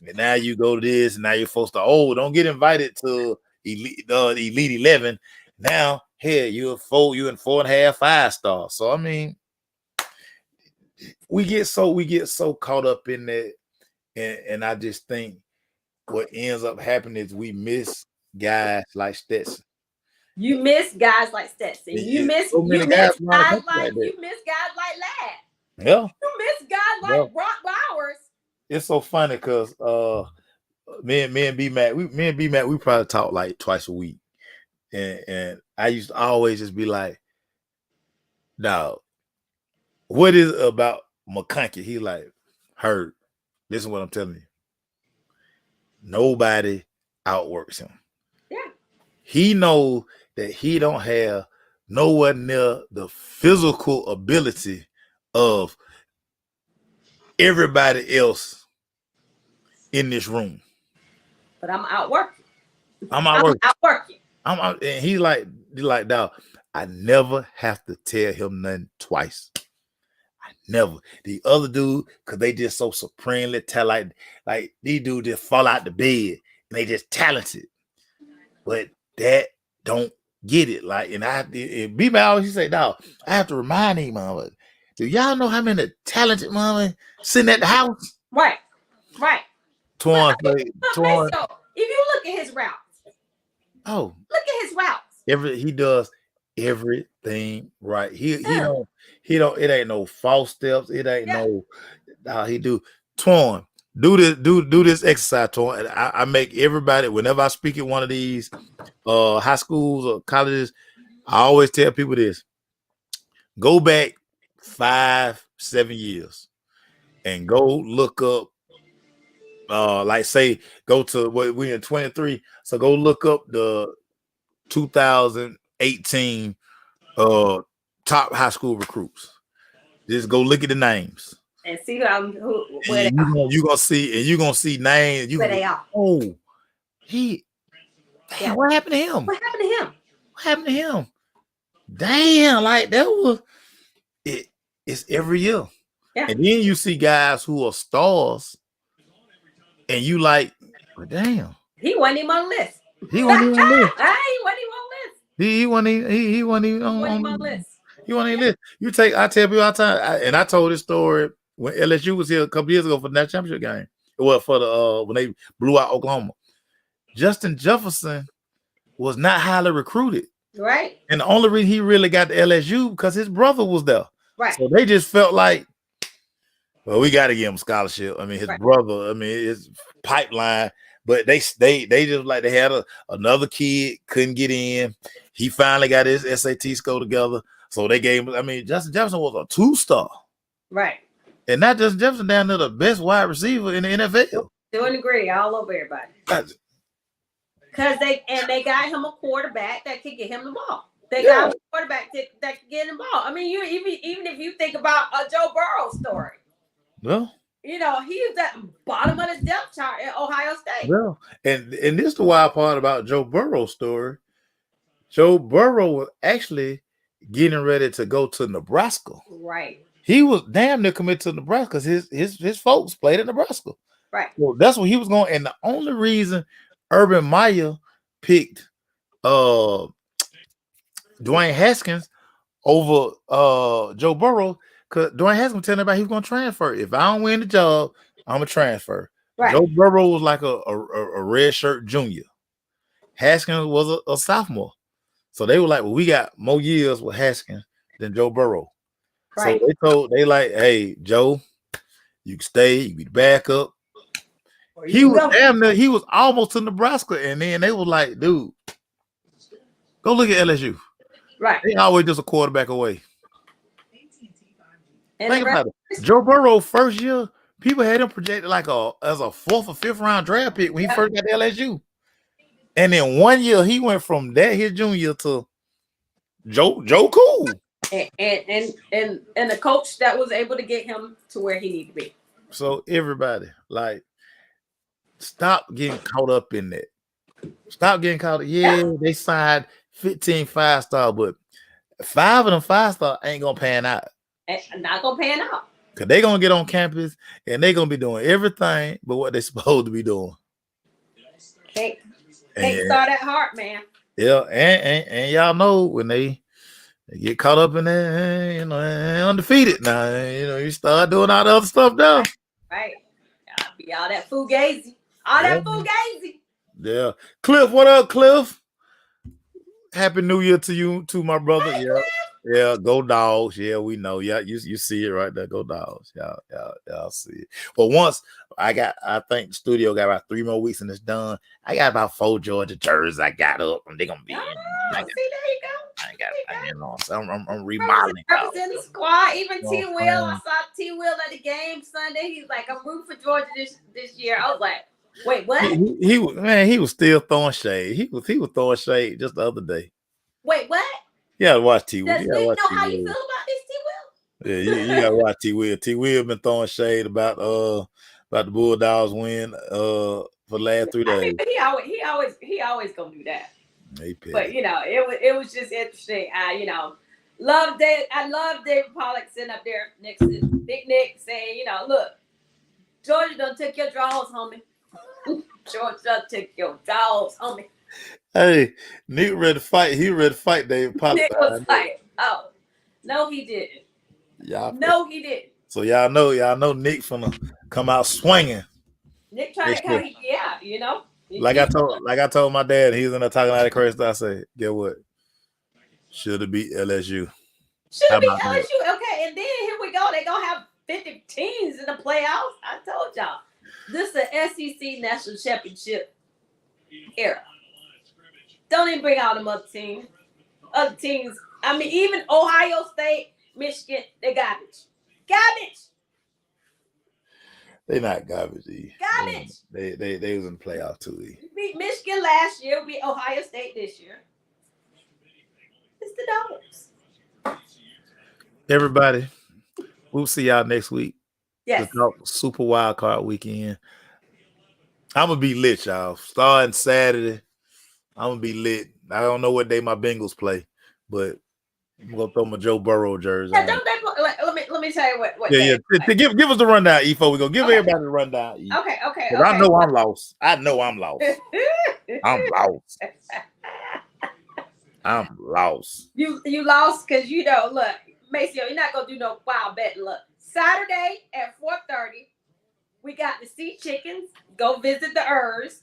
And now you go to this, and now you're supposed to don't get invited to elite 11. Now here you're in 4.5, 5-star. So I mean, we get so caught up in that, and I just think what ends up happening is we miss guys like Stetson. You miss guys like Stetson. You miss guys like Ladd. Yeah. You miss guys like Brock Bowers. It's so funny because me and B-Mac, we probably talk like twice a week. And I used to always just be like, dog, what is it about McConkey? He like, heard. Listen to what I'm telling you. Nobody outworks him. Yeah. He knows that he don't have nowhere near the physical ability of everybody else in this room. But I'm outworking. And he's like, dog, I never have to tell him nothing twice. I never. The other dude, because they just so supremely talented, like these dudes just fall out the bed and they just talented. But that don't get it. Like, and B-Mac always say, dog, I have to remind him, mama, do y'all know how many talented mama sitting at the house? Right. Torn. So if you look at his routes. Oh. Look at his routes. He does everything right. He don't. It ain't no false steps. It ain't no. He do. Torn. Do this exercise, Torn. I make everybody, whenever I speak at one of these high schools or colleges, I always tell people this: go back 5-7 years and go look up. Like say, go to what we're in 23. So go look up the 2018 top high school recruits. Just go look at the names and see where you're gonna see names. Where they are. Oh, what happened to him? What happened to him? What happened to him? Damn, like that was it. It's every year. Yeah. And then you see guys who are stars, and you like, well, damn, he wasn't even on the list. he wasn't even on the list. He wasn't even on the list. He wasn't even he wasn't even He wasn't on even on the list. He wasn't even list. I tell people all the time, and I told this story when LSU was here a couple years ago for the national championship game. Well, for the when they blew out Oklahoma. Justin Jefferson was not highly recruited. Right. And the only reason he really got to LSU because his brother was there. Right. So they just felt like, well, we got to give him scholarship. I mean, his brother, I mean, his pipeline, but they just like they had another kid, couldn't get in. He finally got his SAT score together. So they gave him, I mean, Justin Jefferson was a 2-star. Right. And not just Jefferson, down there the best wide receiver in the NFL. Doing agree all over everybody. Because they got him a quarterback that could get him the ball. They got him a quarterback that could get him the ball. I mean, you even if you think about a Joe Burrow story. Well, you know, he was at the bottom of the depth chart at Ohio State. Well, and this is the wild part about Joe Burrow's story. Joe Burrow was actually getting ready to go to Nebraska. Right. He was damn near committed to Nebraska because his folks played in Nebraska. Right. Well, that's what he was going. And the only reason Urban Meyer picked Dwayne Haskins over Joe Burrow, because Dwayne Haskins telling everybody he was going to transfer. If I don't win the job, I'm going to transfer. Right. Joe Burrow was like a red shirt junior. Haskins was a sophomore. So they were like, well, we got more years with Haskins than Joe Burrow. Right. So they like, hey, Joe, you can stay, you can be the backup. He was almost to Nebraska, and then they were like, dude, go look at LSU. Right. They always just a quarterback away. And think about it. Joe Burrow first year, people had him projected like as a 4th or 5th round draft pick when he first got to LSU. And then 1 year he went from that his junior to Joe Cool. And the coach that was able to get him to where he needed to be. So everybody, like, stop getting caught up in that. Stop getting caught up. Yeah, they signed 15 5-star, but 5 of them 5-star ain't gonna pan out. Not gonna pan out. Cause they gonna get on campus and they gonna be doing everything but what they supposed to be doing. Can't start at heart, man. Yeah, and y'all know when they get caught up in that, you know, undefeated now. You know, you start doing all the other stuff now. Right. Be all that fugazi. All that fugazi. Yeah. Cliff, what up, Cliff? Happy New Year to you, to my brother. Hey, yeah. Cliff. Yeah, go Dogs. Yeah, we know. Yeah, you see it right there. Go Dogs. Y'all see it. But once I think the studio got about 3 more weeks and it's done. I got about 4 Georgia jerseys I got up, and they're gonna be. See, there you go. You know, so I'm remodeling. Representing the squad. Even T. Will, I saw T. Will at the game Sunday. He's like, I'm rooting for Georgia this year. I was like, wait, what? He was still throwing shade. He was throwing shade just the other day. Wait, what? You gotta watch T. Will. Does Nick know how you feel about this, T. Will? Yeah, you gotta watch T. Will. T. Will been throwing shade about the Bulldogs win for the last 3 days. I mean, he always gonna do that. But you know, it was just interesting. I love David Pollack sitting up there next to Big Nick saying, you know, look, Georgia done took your draws, homie. Georgia done took your draws, homie. Hey, Nick ready to fight. He ready to fight David Pollack. Nick was like, oh, no, he didn't. No, he didn't. So y'all know Nick finna come out swinging. Nick trying to come, you know. Like I told my dad, he was in there talking out of crazy stuff. I said, get what? Should have beat LSU. Should have beat LSU. Okay, and then here we go. They're gonna have 50 teams in the playoffs. I told y'all. This is the SEC National Championship era. Don't even bring out them other teams. Other teams. I mean, even Ohio State, Michigan, they're garbage. Garbage. They not garbage. Garbage. They was in the playoff too. We beat Michigan last year. We beat Ohio State this year. It's the Dogs. Everybody, we'll see y'all next week. Yes. Super Wild Card Weekend. I'm gonna be lit, y'all. Starting Saturday, I'm gonna be lit. I don't know what day my Bengals play, but I'm gonna throw my Joe Burrow jersey. Yeah, on. don't they, let me tell you what. Yeah. Give us the rundown, Efo. We're gonna give everybody the rundown. Okay. I know I'm lost. I'm lost. I'm lost. You lost because look, Maceo, you're not gonna do no wild bet. Look, Saturday at 4:30, we got the Sea Chickens. Go visit the Urs.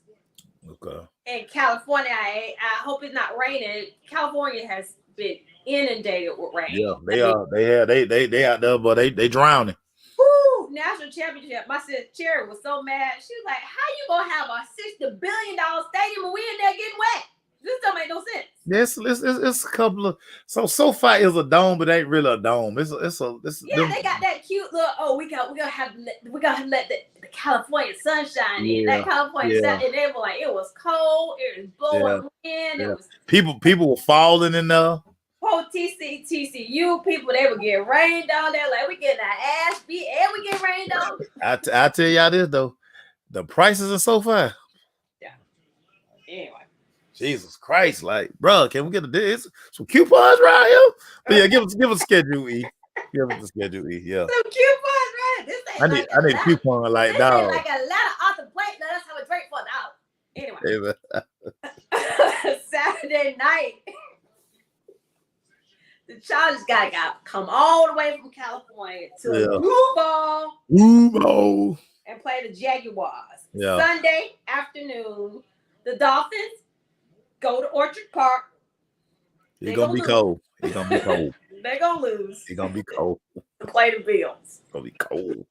Okay. In California, I hope it's not raining. California has been inundated with rain. Yeah, they are. They out there, but they drowning. Woo! National championship. My sister Cherry was so mad. She was like, "How you gonna have a $60 billion stadium and we in there getting wet? This don't make no sense." Yes, it's a couple of so far is a dome, but it ain't really a dome. It's they got that cute little. Oh, we gonna let the California sunshine in. That California sun, and they were like, it was cold. It was blowing wind. It was people were falling in there. Whole TCU people, they were getting rained on there. Like, we getting our ass beat and we get rained on. I tell y'all this though, the prices are so far. Yeah. Anyway. Jesus Christ, like, bro, can we get some coupons right here? But yeah, give us a schedule, E. Give us a schedule, E. Yeah. Some coupons, right? This ain't I need a coupon like this dog. Ain't like a ladder off the plate. Let us have a drink for $1. Anyway. Saturday night. The Chargers gotta come all the way from California to Duval and play the Jaguars. Yeah. Sunday afternoon, the Dolphins go to Orchard Park. It's gonna be cold. It's gonna be cold. They're gonna lose. It's gonna be cold. To play the Bills. It's gonna be cold.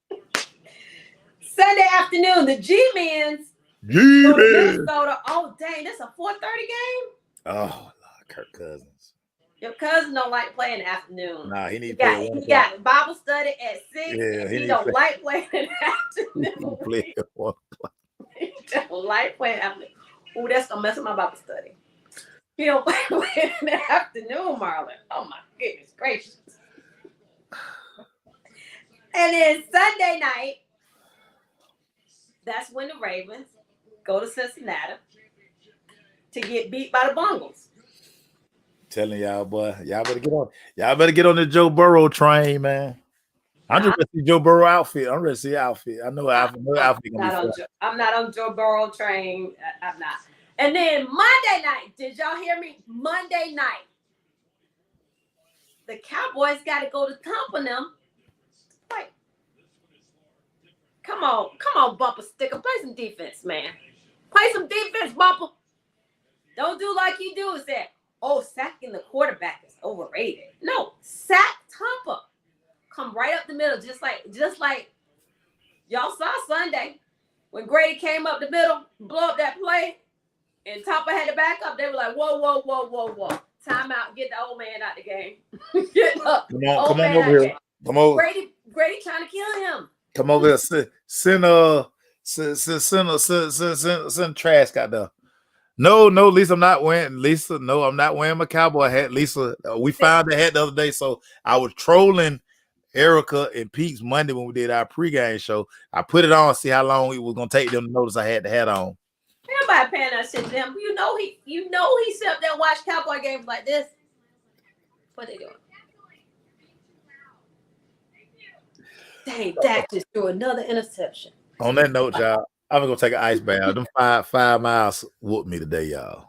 Sunday afternoon, the G-Men's Minnesota. Oh dang, this a 4:30 game? Oh Lord, Kirk Cousins. Your cousin don't like playing in the afternoon. Nah, he got Bible study at 6. Yeah, he don't like playing in the afternoon. He don't like playing afternoon. Oh, that's gonna mess with my Bible study. He don't play in the afternoon, Marlon. Oh my goodness gracious. And then Sunday night, that's when the Ravens go to Cincinnati to get beat by the Bengals. Telling y'all, boy, y'all better get on the Joe Burrow train, man. I'm just ready to see Joe Burrow outfit. I'm ready to see outfit. I know outfit. I'm not on Joe Burrow train. I'm not. And then Monday night, did y'all hear me? Monday night, the Cowboys got to go to Tampa now. Wait. Come on, Bumper Sticker. Play some defense, man. Play some defense, Bumper. Don't do like you do. Is that? Oh, sacking the quarterback is overrated. No, sack Tampa. Come right up the middle, just like y'all saw Sunday when Grady came up the middle, blow up that play, and Tampa had to back up. They were like, whoa. Time out. Get the old man out the game. Get up. Come on over here. Come over. Grady trying to kill him. Come over here. Send trash out there. No, Lisa, I'm not wearing my cowboy hat. Lisa, we found the hat the other day. So I was trolling Erica and Pete's Monday when we did our pregame show. I put it on, see how long it was gonna take them to notice I had the hat on. Nobody paying that shit to him. You know he sit up there and watch cowboy games like this. What they doing? Dang, Dak just threw another interception. On that note, y'all, I'm gonna take an ice bath. Them 5 miles whooped me today, y'all.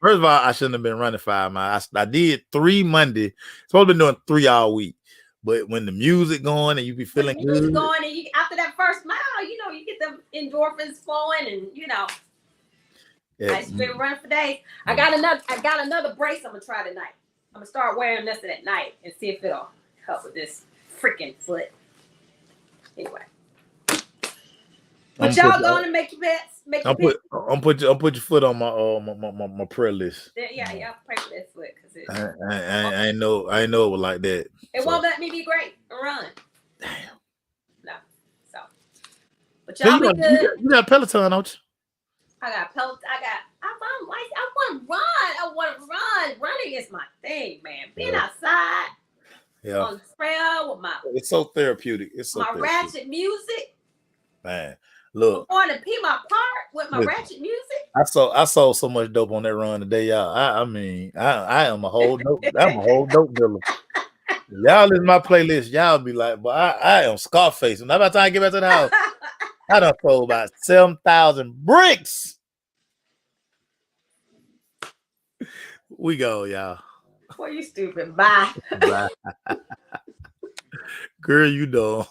First of all, I shouldn't have been running 5 miles. I did 3 Monday. Supposed to be doing 3 all week. But when the music going and you be feeling good, going and after that first mile, you get the endorphins flowing, and I just been running for days. I got another brace I'm gonna try tonight. I'm gonna start wearing this at night and see if it'll help with this freaking foot. Anyway. But y'all going to make your bets. I'm put your foot on my prayer list. Yeah, y'all pray for that foot because I know it was like that. It won't let me be great and run. Damn. No. So, but y'all be good. You got Peloton, don't you? I got Peloton. I want to run. Running is my thing, man. Being outside. Yeah. On the trail with it's so therapeutic. It's so therapeutic. Ratchet music. Man. Look, going to pee my part with my ratchet music. I sold so much dope on that run today, y'all. I mean, I am a whole dope. I'm a whole dope dealer. Y'all listen to my playlist, y'all be like, but I am Scarface. And by the time I get back to the house, I done sold about 7,000 bricks. We go, y'all. Boy, you stupid. Bye. Bye. Girl, you know.